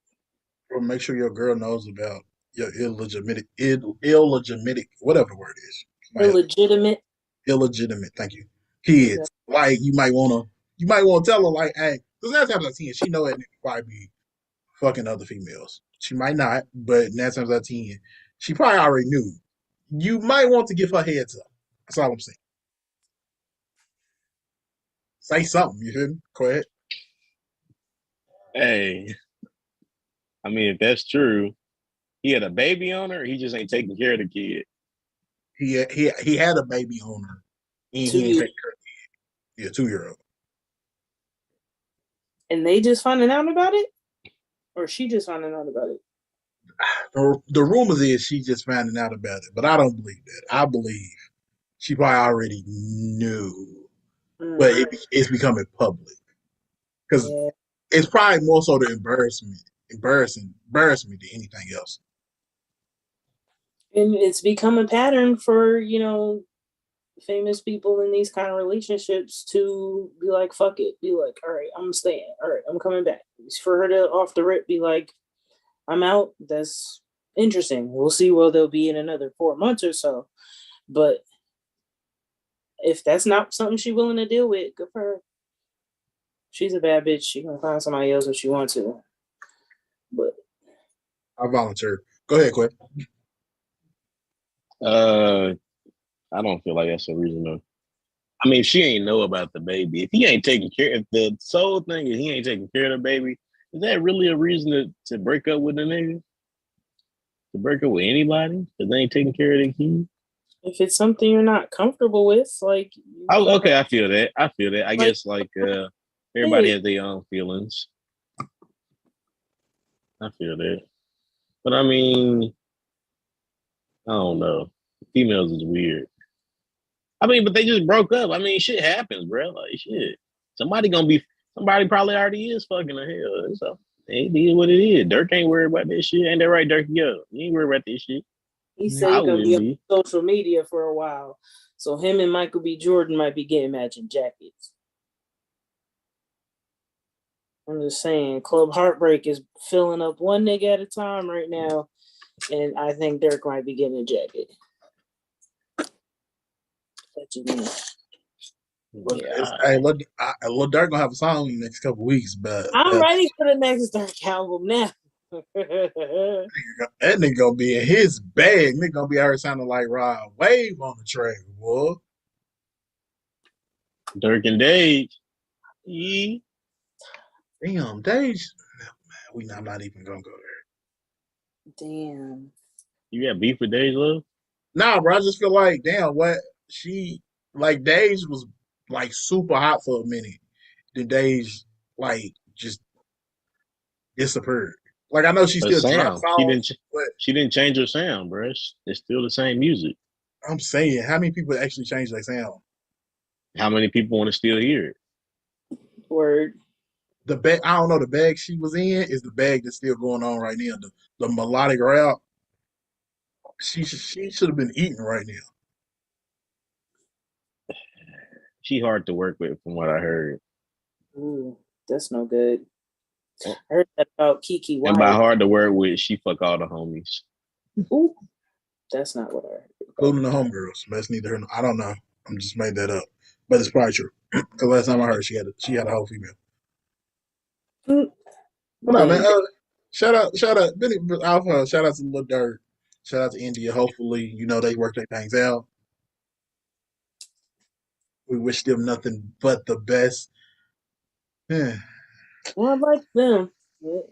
Or make sure your girl knows about your illegitimate, whatever the word is. Illegitimate. Illegitimate. Thank you. Kids. Like you might want to tell her like, hey, because 9 times out of 10, she know that nigga probably be fucking other females. She might not, but 9 times out of 10, she probably already knew. You might want to give her heads up. That's all I'm saying. Say something. You hear me? Go ahead. Hey, I mean, if that's true, he had a baby on her. He just ain't taking care of the kid. He had a baby on her, and 2 he ain't years. taking care of the kid. Yeah, 2-year-old. And they just finding out about it? Or she just finding out about it? The rumors is she just finding out about it, but I don't believe that. I believe she probably already knew, but it's becoming public because it's probably more so the embarrassment than anything else. And it's become a pattern for, you know, famous people in these kind of relationships to be like, fuck it. Be like, all right, I'm staying. All right, I'm coming back. For her to off the rip be like, I'm out. That's interesting. We'll see where they'll be in another 4 months or so. But if that's not something she's willing to deal with, good for her. She's a bad bitch. She can find somebody else if she wants to. But I volunteer. Go ahead, Quinn. I don't feel like that's a reason to. I mean, she ain't know about the baby. If he ain't taking care, if the sole thing is he ain't taking care of the baby, is that really a reason to break up with the nigga? To break up with anybody because they ain't taking care of their kid? if it's something you're not comfortable with, like, Oh, okay, I feel that. I guess like everybody hey. has their own feelings. I feel that, but I mean, I don't know. Females is weird. I mean, but they just broke up. I mean, shit happens, bro. Like shit. Somebody probably already is fucking the hell. So it is what it is. Dirk ain't worried about this shit. Ain't that right, Dirk? Yo, you ain't worried about this shit. He said I he's gonna be wouldn't on social media for a while. So him and Michael B. Jordan might be getting matching jackets. I'm just saying, Club Heartbreak is filling up one nigga at a time right now, and I think Dirk might be getting a jacket. That's just me. Yeah. Hey, look, Lil Durk gonna have a song in the next couple weeks, but I'm ready for the next Dirk album now. that nigga gonna be in his bag. Nigga gonna be out here sounding like Rod Wave on the track, boy. Dirk and Dave. Yeah. Damn, Dage. I'm not even gonna go there. Damn. You got beef with Dave Love? Nah, bro. I just feel like, damn, what she like. Dage was like super hot for a minute. Then Dage like just disappeared. Like I know she Her still drops sound. songs, but She didn't change her sound, bro. It's still the same music. I'm saying, how many people actually change their sound? How many people want to still hear it? Word. The bag, I don't know. The bag she was in is the bag that's still going on right now. The melodic rap. She should have been eating right now. She hard to work with, from what I heard. Ooh, that's no good. I heard that about Kiki Wyatt. And by hard to work with, she fuck all the homies. Ooh, that's not what I heard. Including the homegirls. That's neither her. I don't know. I'm just made that up, but it's probably true. Because last time I heard, she had a whole female. But no, man. Shout out, Benny Alpha. Shout out to Lil Durk. Shout out to India. Hopefully, they work their things out. We wish them nothing but the best. Yeah. Well, I like them. But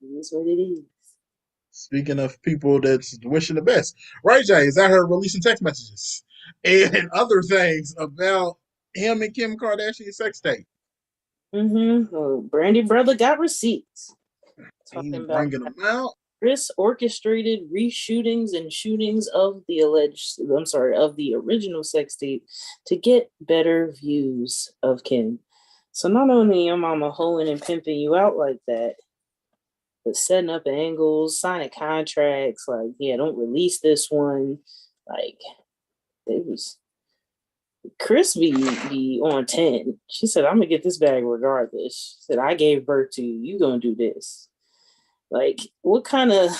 it is what it is. Speaking of people that's wishing the best, Ray J is out here releasing text messages and other things about him and Kim Kardashian's sex tape. Well, Brandy brother got receipts. He's Talking about bringing them out. Chris orchestrated reshootings and shootings of the original sex tape to get better views of Kim. So not only your mama hoeing and pimping you out like that, but setting up angles, signing contracts, like, yeah, don't release this one. Like, it was Chris be on 10. She said, I'm gonna get this bag regardless. She said, I gave birth to you, you gonna do this. Like, what kind of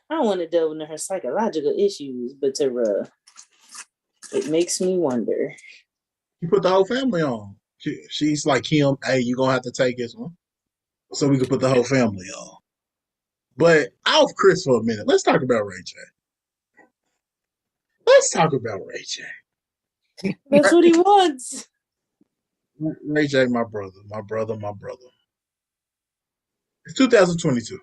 I don't want to delve into her psychological issues, but it makes me wonder. He put the whole family on. She's like, Kim, hey, you're gonna have to take this one. So we could put the whole family on. But off Chris for a minute. Let's talk about Ray J. Let's talk about Ray J. That's what he wants. Ray J, my brother, my brother, my brother. It's 2022.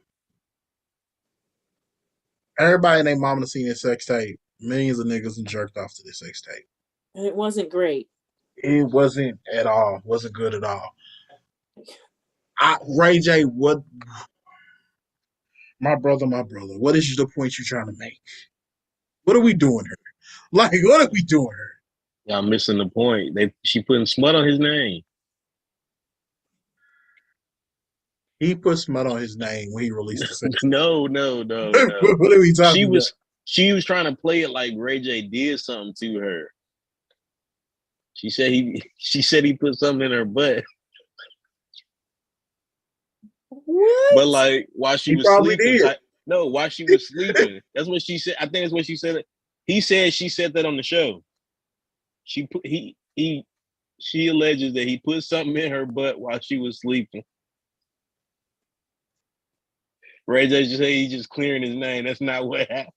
Everybody and their mama seen this sex tape. Millions of niggas and jerked off to this sex tape. And it wasn't great. It wasn't at all. Wasn't good at all. Ray J, what? My brother, what is the point you're trying to make? What are we doing here? Like, what are we doing here? Y'all missing the point. She putting smut on his name. He put smut on his name when he released the sex. No. What are we talking about? She was trying to play it like Ray J did something to her. She said he put something in her butt. What? But like while she was sleeping. While she was sleeping. That's what she said. I think that's what she said. He said she said that on the show. She alleges that he put something in her butt while she was sleeping. Ray J just said he's just clearing his name. That's not what happened.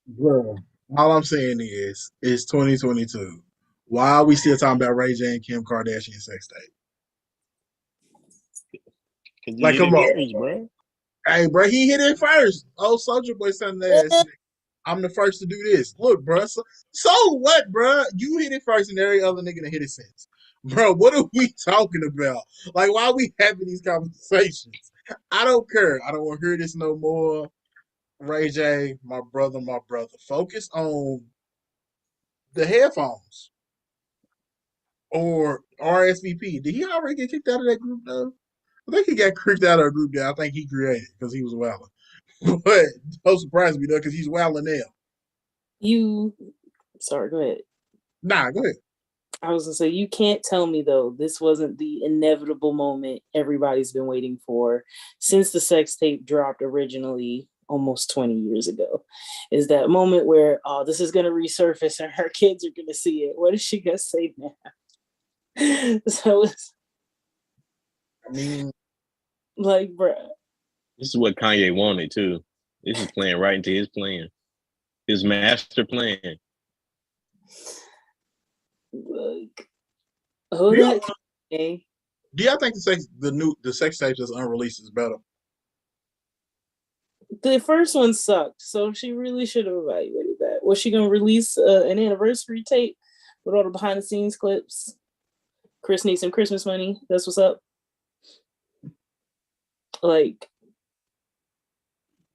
Bro, all I'm saying is, it's 2022. Why are we still talking about Ray J and Kim Kardashian sex tape? Like, come on, first, bro. Hey, bro, he hit it first. Oh, Soldier Boy Sunday ass. I'm the first to do this. Look, bro. So what, bro? You hit it first, and every other nigga that hit it since. Bro, what are we talking about? Like, why are we having these conversations? I don't care. I don't want to hear this no more. Ray J, my brother. Focus on the headphones or RSVP. Did he already get kicked out of that group, though? I think he got kicked out of a group that I think he created because he was wilding. But don't surprise me, though, because he's wilding now. Sorry, go ahead. Nah, go ahead. I was going to say, you can't tell me, though, this wasn't the inevitable moment everybody's been waiting for since the sex tape dropped originally almost 20 years ago. Is that moment where, oh, this is going to resurface and her kids are going to see it. What is she going to say now? So I mean, like, bruh. This is what Kanye wanted, too. This is playing right into his plan. His master plan. Like, do y'all think the sex tape that's unreleased is better? The first one sucked, so she really should have evaluated that. Was she gonna release an anniversary tape with all the behind the scenes clips? Chris needs some Christmas money. That's what's up. Like,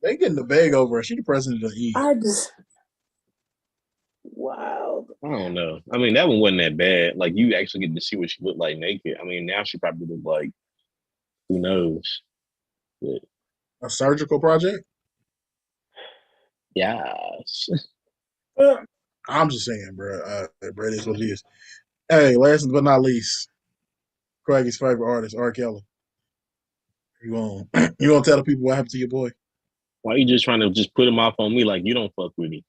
they getting the bag over her. She the president of E. Wow. I don't know. I mean, that one wasn't that bad. Like, you actually get to see what she looked like naked. I mean, now she probably look like, who knows? But, a surgical project? Yes. I'm just saying, bro. Bro, it is what it is. Hey, last but not least, Craigy's favorite artist, R. Kelly. You gonna tell the people what happened to your boy? Why are you just trying to just put him off on me like you don't fuck with me?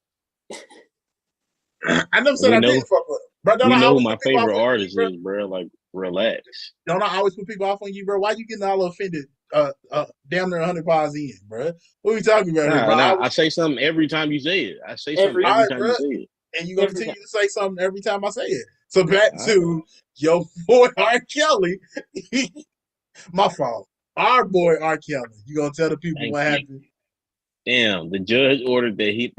I never said I didn't fuck with him. Bro, we know who my favorite artist is, bro. Like, relax. Don't I always put people off on you, bro? Why you getting all offended? Damn near 100 pounds in, bro. What are we talking about here, bro? I say something every time you say it. I say something every time you say it. and you're gonna Every continue time. to say something every time I say it. So back to your boy R. Kelly. My fault. Our boy R. Kelly. You gonna tell the people Thank what you. happened? Damn, the judge ordered that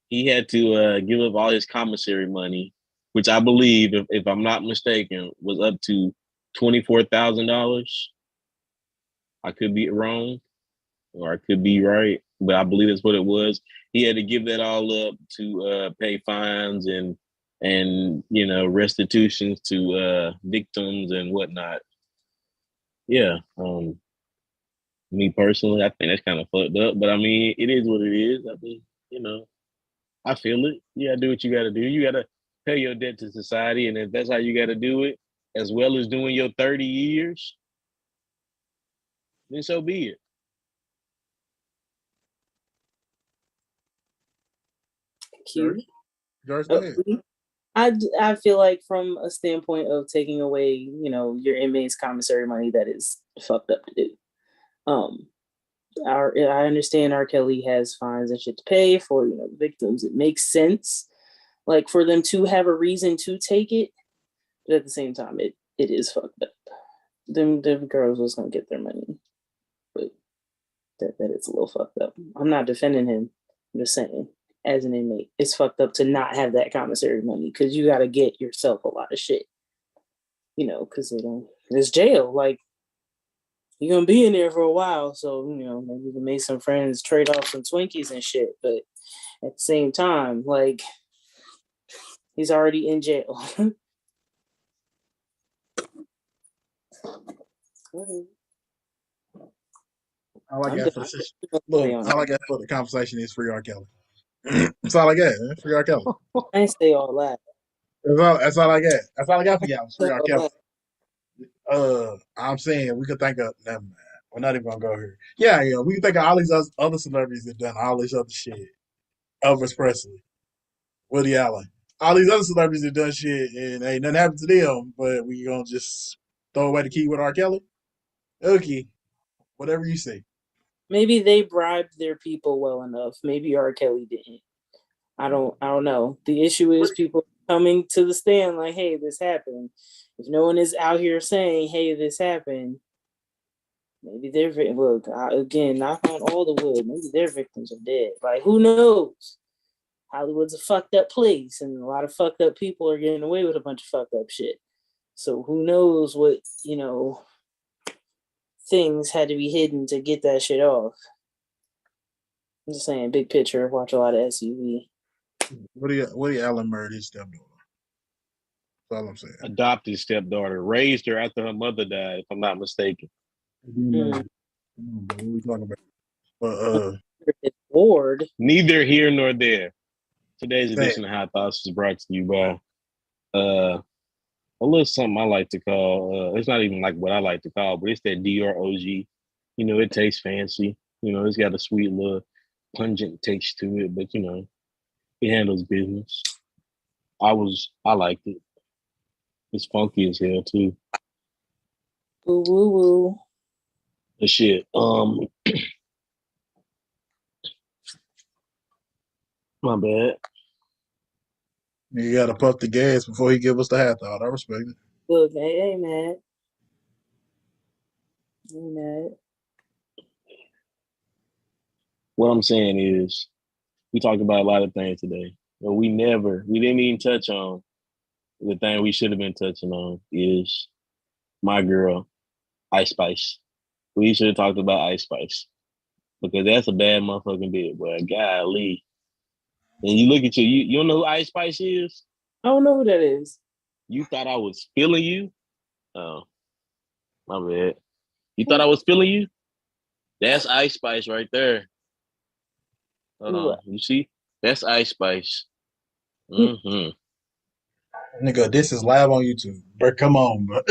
he had to give up all his commissary money, which I believe, if I'm not mistaken, was up to $24,000. I could be wrong, or I could be right, but I believe that's what it was. He had to give that all up to pay fines and restitutions to victims and whatnot. Yeah, me personally, I think that's kind of fucked up, but I mean, it is what it is. I mean, I feel it. You gotta do what you gotta do. You gotta pay your debt to society, and if that's how you gotta do it, as well as doing your 30 years, then so be it. Cute. George, go ahead. I feel like from a standpoint of taking away, your inmates' commissary money, that is fucked up to do. I understand R. Kelly has fines and shit to pay for, victims. It makes sense, like for them to have a reason to take it, but at the same time, it is fucked up. Them girls was gonna get their money, but that it's a little fucked up. I'm not defending him. I'm just saying, as an inmate, it's fucked up to not have that commissary money because you got to get yourself a lot of shit, because it's jail. Like, you're going to be in there for a while. So, maybe you can make some friends, trade off some Twinkies and shit. But at the same time, like, he's already in jail. All I got for the conversation is free R. Kelly. That's all I got. Man. Free R. Kelly. I ain't say all that. That's all I got. That's all I got for y'all. Free R. Kelly. I'm saying we could think of. Never mind. We're not even gonna go here. Yeah. We can think of all these other celebrities that done all this other shit. Elvis Presley, Woody Allen, all these other celebrities that done shit, and ain't nothing happened to them. But we gonna just throw away the key with R. Kelly. Okay. Whatever you say. Maybe they bribed their people well enough. Maybe R. Kelly didn't. I don't know. The issue is people coming to the stand like, hey, this happened. If no one is out here saying, hey, this happened, maybe they're look, again, knock on all the wood. Maybe their victims are dead. Like, who knows? Hollywood's a fucked up place, and a lot of fucked up people are getting away with a bunch of fucked up shit. So who knows what, things had to be hidden to get that shit off. I'm just saying, big picture, watch a lot of SUV. Woody Allen murdered his stepdaughter. That's all I'm saying. Adopted stepdaughter, raised her after her mother died, if I'm not mistaken. What are we talking about? Bored. Neither here nor there. Today's edition of Hot Thoughts is brought to you by a little something I like to call. It's not even like what I like to call, but it's that DROG. It tastes fancy. It's got a sweet little pungent taste to it, but it handles business. I liked it. It's funky as hell too. Woo woo woo. The shit. My bad. You gotta puff the gas before he give us the half thought. I respect it. Look, hey, man. Hey, man. What I'm saying is, we talked about a lot of things today, but we didn't even touch on the thing we should have been touching on is my girl, Ice Spice. We should have talked about Ice Spice because that's a bad motherfucking bit, boy. Golly. And you look at you don't know who Ice Spice is? I don't know who that is. You thought I was feeling you? Oh, my bad. You thought I was feeling you? That's Ice Spice right there. Hold on. You see? That's Ice Spice. Mm-hmm. Nigga, this is live on YouTube. Bro, come on, bro.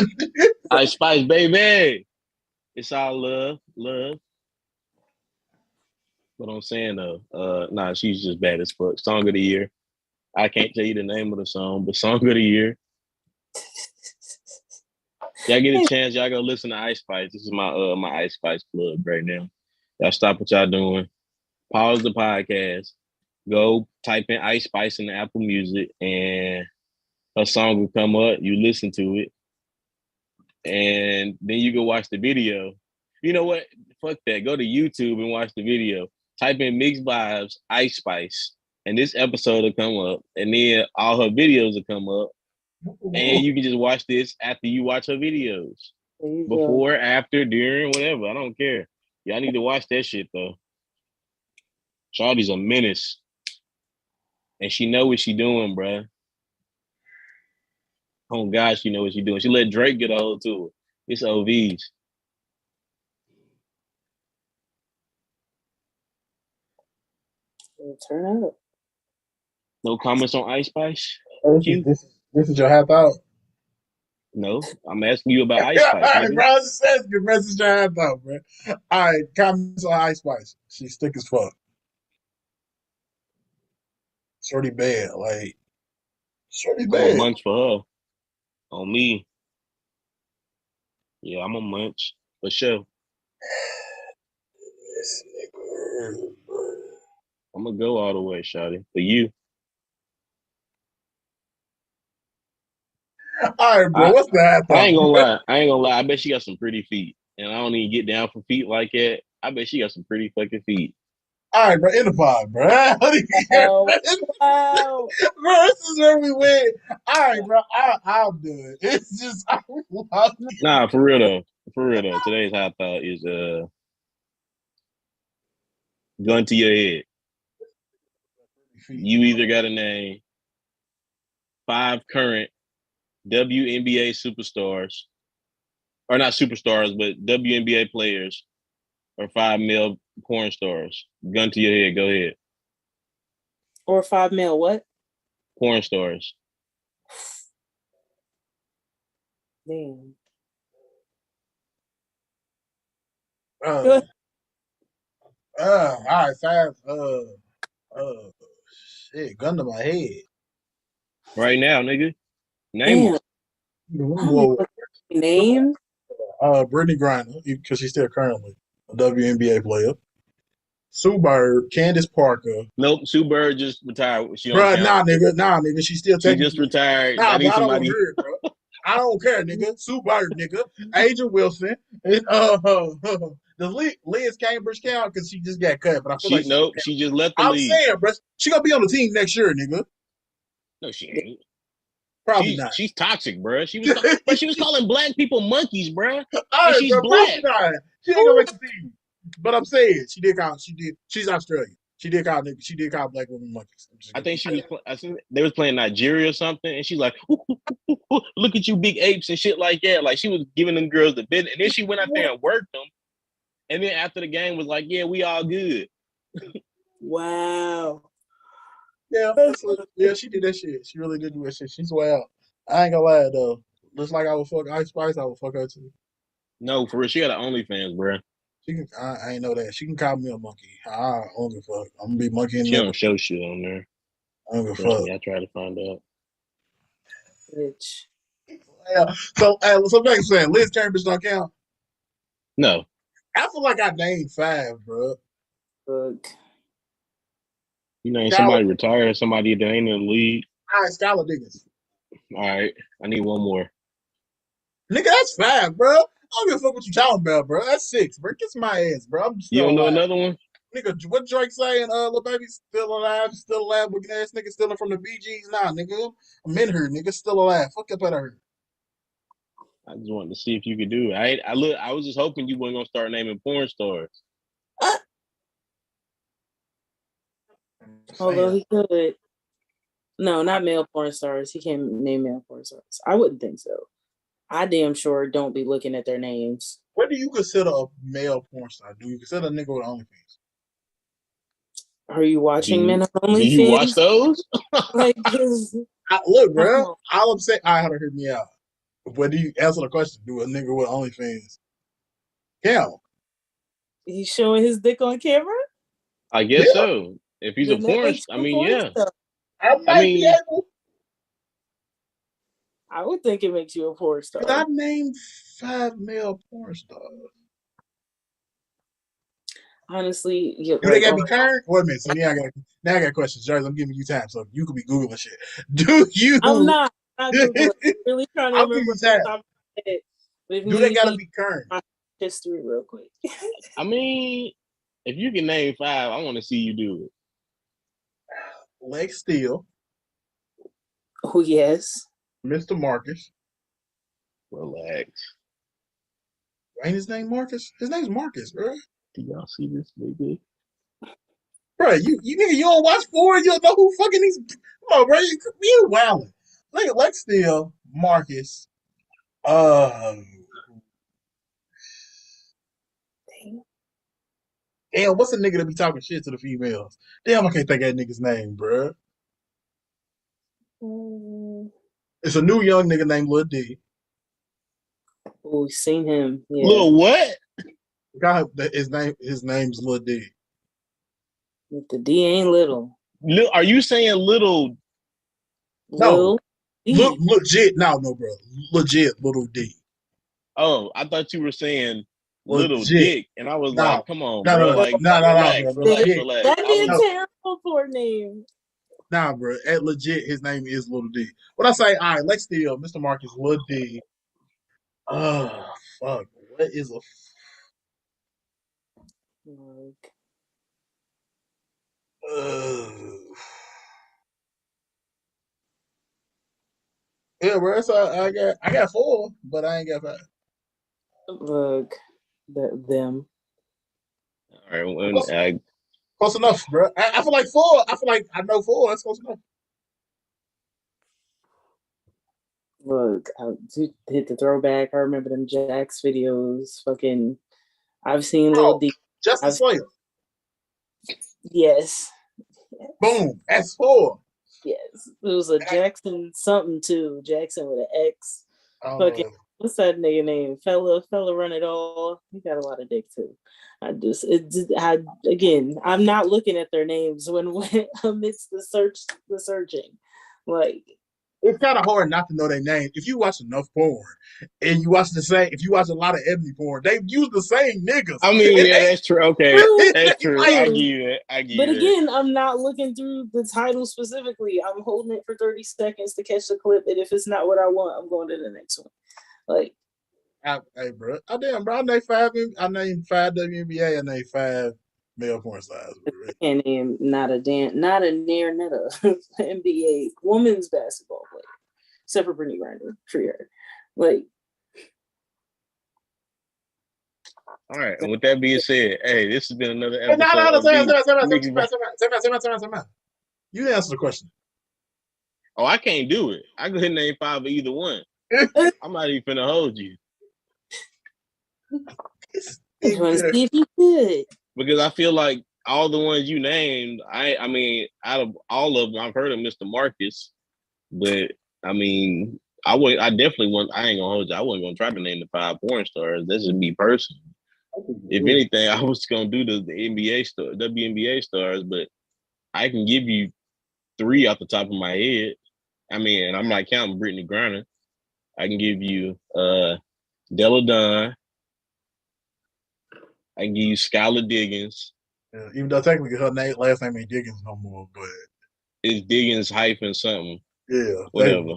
Ice Spice, baby. It's all love. What I'm saying though, nah, she's just bad as fuck. Song of the year. I can't tell you the name of the song, but song of the year. Y'all get a chance, y'all go listen to Ice Spice. This is my Ice Spice plug right now. Y'all stop what y'all doing. Pause the podcast. go type in Ice Spice in the Apple Music, and a song will come up. You listen to it, and then you go watch the video. You know what? Fuck that. Go to YouTube and watch the video. Type in Mixed Vibes Ice Spice, and this episode will come up, and then all her videos will come up, and you can just watch this after you watch her videos. There you go. Before, after, during, whatever. I don't care. Y'all need to watch that shit though. Shawty's a menace, and she know what she doing, bruh. Oh God, she know what she doing. She let Drake get a hold to it. It's OVs. Turn up. No comments on Ice Spice? This is your half out. No, I'm asking you about Ice All Spice. right, Nigga. bro. I just said your message your half out, bro. All right, comments on Ice Spice. She's thick as fuck. Shorty bad, like shorty I'm a bad. munch for her. On me. Yeah, I'm a munch. For sure. This nigga, bro. I'm gonna go all the way, Shawty. For you. All right, bro. What's the half I out? ain't gonna lie. I bet she got some pretty feet. And I don't even get down for feet like that. I bet she got some pretty fucking feet. All right, bro. In the pod, bro. Oh, wow. Bro, this is where we went. All right, bro. I'll do it. It's just I love it. Nah, for real though. For real though. Today's hot thought is gun to your head. You either got to name 5 current WNBA superstars, or not superstars, but WNBA players, or 5 male porn stars. Gun to your head. Go ahead. Or 5 mil, what? Porn stars. Damn. All right, fast. Shit, gun to my head. Right now, nigga. Name them. Whoa. Name? Brittany Griner, because she's still currently a WNBA player. Sue Bird, Candace Parker. Nope. Sue Bird just retired. She don't Bruh, count. nah, nigga, she's still She just technically. retired. Nah, I bro, need I don't want to somebody. hear it, bro. I don't care, nigga. Sue Bird, nigga. Asia Wilson. And, does Liz Cambridge count? Because she just got cut, but I feel like She just left the I'm league. saying, bro, she gonna be on the team next year, nigga. No, she ain't. Probably not. She's toxic, bro. She was calling black people monkeys, bro. All right, she's bro, black. probably not. She ain't gonna make the team. But I'm saying she did count. She's Australian. She did call black women monkeys. I think I think they was playing Nigeria or something, and she's like, ooh, ooh, ooh, ooh, "Look at you, big apes and shit like that." Like she was giving them girls the bit, and then she went out there and worked them. And then after the game was like, "Yeah, we all good." Wow. Yeah, she did that shit. She really did do that shit. She's wild. I ain't gonna lie though. Just like I would fuck Ice Spice, I would fuck her too. No, for real, she got an OnlyFans, bro. She can. I ain't know that. She can call me a monkey. I don't give a fuck. I'm gonna be monkey in She there. don't show shit on there. I don't give a Trust fuck. me, I tried to find out. Bitch. Yeah. So back saying Liz Cambridge don't count. No, I feel like I named 5, bro. Look. you know, somebody retired, somebody that ain't in the league. All right, Skylar Diggins. All right, I need one more. Nigga, that's 5, bro. I don't give a fuck what you talking about, bro. That's 6, bro. Kiss my ass, bro. I'm You still don't know alive. another one? Nigga, what Drake saying? Little baby still alive, looking ass nigga stealing from the BGs. Nah, nigga. I'm in here, nigga, still alive. Fuck up out of here. I just wanted to see if you could do it. I was just hoping you weren't gonna start naming porn stars. Although he could. No, not male porn stars. He can't name male porn stars. I wouldn't think so. I damn sure don't be looking at their names. What do you consider a male porn star? Do you consider a nigga with OnlyFans? Are you watching men on OnlyFans? Do you watch those? Like, look, bro. All I'm saying, I had to hear me out. When do you answer the question? Do a nigga with OnlyFans count? he's showing his dick on camera? I guess so. If he's Then a that porn, makes I him a mean, porn yeah. star. I might be able. I would think it makes you a porn star. But I named 5 male porn stars. honestly, Do they like, gotta be current? Wait a minute. So now I got questions, Jersey. I'm giving you time, so you could be googling shit. Do you? I'm not Googling. I'm really trying to I'll give remember you off the time. top of my head. But if Do they need gotta be, be current? my history real quick. I mean, if you can name 5, I want to see you do it. Lex Steele, Oh yes. Mr. Marcus. Relax. Ain't his name Marcus? His name's Marcus, bro. Do y'all see this nigga? Bro, you nigga, you don't watch 4, you don't know who fucking these. Come on, bro, you wildin'. Nigga, Lex Steele, Marcus. Damn, what's the nigga that be talking shit to the females? Damn, I can't think of that nigga's name, bro. It's a new young nigga named Lil D. Oh, we seen him. Yeah. Little what? His name's Lil D. The D ain't little. Are you saying little? No, D. legit. No, bro. Legit, Little D. Oh, I thought you were saying little Legit. dick, and I was No. like, come on, No, bro. no, Like, no, relax, bro. relax, Legit. relax. That'd be a No. terrible poor name. Nah, bro. At legit, his name is Little D. When I say, all right, let's steal Mr. Marcus, Lil D. Oh, fuck. What is a. Like, Yeah, bro. So I got 4, but I ain't got 5. look, them. All right, Close enough, bro. I feel like 4. I feel like I know 4. That's close enough. Look, I hit the throwback. I remember them Jax videos. Fucking, I've seen Lil D. Justin Slater. Yes. Boom. That's 4. Yes. It was a Jackson something too. Jackson with an X. I don't Fucking, know. what's that nigga name? Fella run it all. He got a lot of dick too. Again, I'm not looking at their names when amidst the searching. Like, It's kind of hard not to know their name. If you watch enough porn and if you watch a lot of ebony porn, they use the same niggas. I mean, yeah, that's true. Okay, that's true. Like, I give you that. but again, I'm not looking through the title specifically. I'm holding it for 30 seconds to catch the clip, and if it's not what I want, I'm going to the next one. Like, hey, bro, I named 5. I named 5 WNBA. I named 5 male porn stars. I can't name not a NBA women's basketball player, except for Brittany Griner, free her. Like, all right. And with that being said, hey, this has been another Hey, episode. You answer the question. Oh, I can't do it. I go ahead and name 5 of either one. I'm not even finna hold you. you want to see if you could. Because I feel like all the ones you named, I mean, out of all of them, I've heard of Mr. Marcus, but I mean, I definitely want. I ain't gonna hold you. I wasn't gonna try to name the 5 porn stars. That's just me personally. If anything, I was gonna do the WNBA stars, but I can give you 3 off the top of my head. I mean, and I'm not counting Brittany Griner. I can give you Della Don. I can give you Skylar Diggins. Yeah, even though technically her last name ain't Diggins no more, but it's Diggins hyphen something. Yeah, whatever.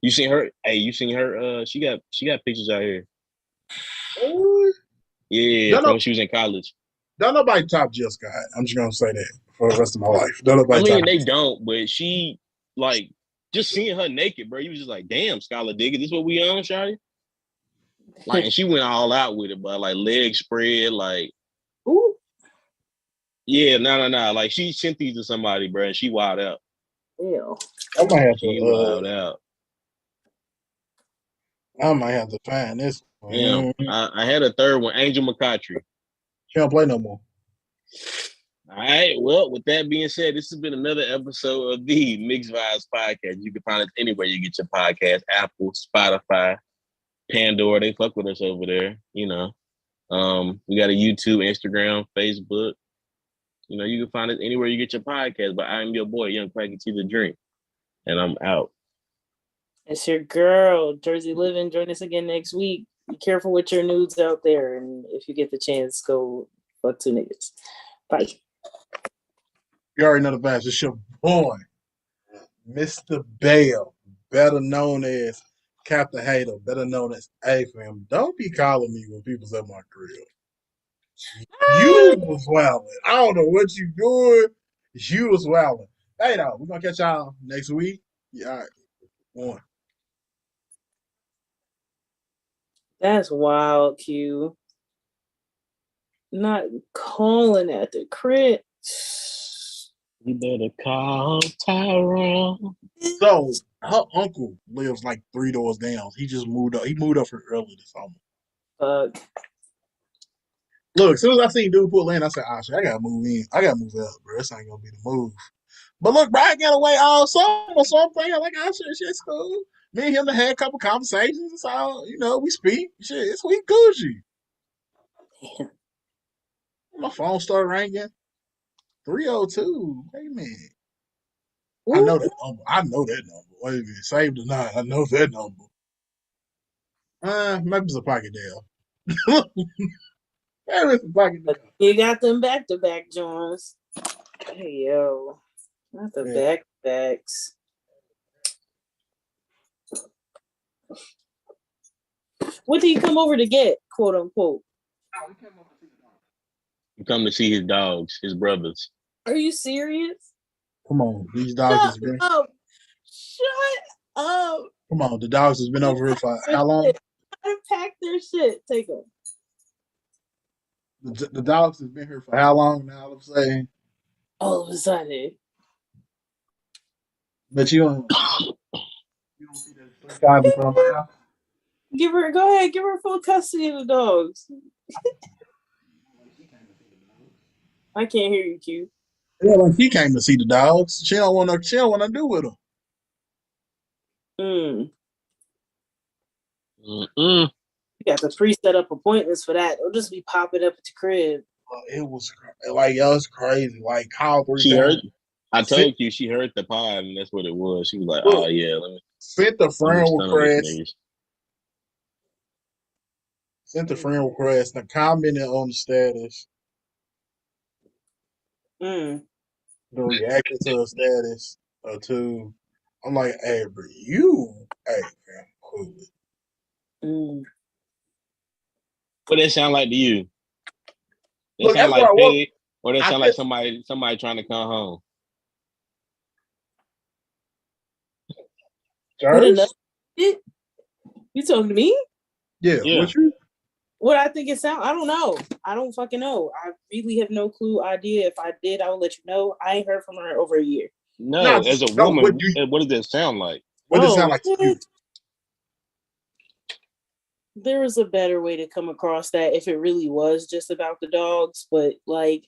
You seen her? Hey, you seen her? She got pictures out here. Yeah, from when she was in college. Don't nobody top Jill Scott. I'm just gonna say that for the rest of my life. Don't nobody. I mean, they don't, but she like just seeing her naked, bro. You was just like, damn, Skylar Diggins, this what we on, shawty? Like, and she went all out with it, but like leg spread, like, ooh, yeah, no. Like she sent these to somebody, bro, and she wild out. Yeah, I might have she to wild out. I might have to find this one. Yeah, I had a third one, Angel McCautry. She don't play no more. All right. Well, with that being said, this has been another episode of the Mixed Vibez podcast. You can find us anywhere you get your podcast: Apple, Spotify, Pandora. They fuck with us over there. You know, we got a YouTube, Instagram, Facebook. You know, you can find us anywhere you get your podcast. But I'm your boy, Young Cracky T the Drink, and I'm out. It's your girl, Jersey Living. Join us again next week. Be careful with your nudes out there, and if you get the chance, go Fuck two niggas. Bye. You already know the vibes. It's your boy, Mr. Bell, better known as Captain Hater, better known as A-Fam. Don't be calling me when people's at my crib. You was wilding. I don't know what you doing. You was wilding. Hey, though, we're going to catch y'all next week. Yeah, all right. One. That's wild, Q. Not calling at the crib. You better call Tyrone. So, her uncle lives like 3 doors down. He just moved up. He moved up here early this summer. Fuck. Look, as soon as I seen dude put land, I said, shit, I gotta move in. I gotta move out, bro. This ain't gonna be the move. But look, Brian got away all summer, so I'm thinking, like, shit's cool. Me and him had a couple conversations. So, we speak. Shit, it's we Gucci. Damn. My phone started ringing. 302. Wait a minute. Ooh. I know that number. Wait a minute. Save the 9. I know that number. Maybe it's a pocket deal. Maybe it's a pocket deal. You got them back-to-back joints. Hey, yo. Not the back-to-backs. What did he come over to get, quote unquote? He come to see his dogs, his brothers. Are you serious? Come on, these dogs has been. Shut up. Come on, the dogs has been over here for how long? Unpack their shit. Take them. The dogs has been here for how long now? I'm saying. All of a sudden. But you don't see that 3 times in front of my house? Go ahead, give her full custody of the dogs. I can't hear you, Q. Yeah, like he came to see the dogs. She don't want to do with them. You got the pre-set up appointments for that. They'll just be popping up at the crib. It was like, yo, it's crazy. Like, call 3 she times. I told you she heard the pod, and that's what it was. She was like, "Oh yeah, let me." Sent the friend request. Sent the friend request and commented on the status. The reacted to a status or 2. I'm like, hey, bro, cool. What that sound like to you? That Look, sound like petty, or that sound like somebody trying to come home? You talking to me? Yeah. What I think it sound? I don't know. I don't fucking know. I really have no idea. If I did, I will let you know. I ain't heard from her over a year. No, as a woman, what does that sound like? What does it sound like to you? There was a better way to come across that if it really was just about the dogs, but like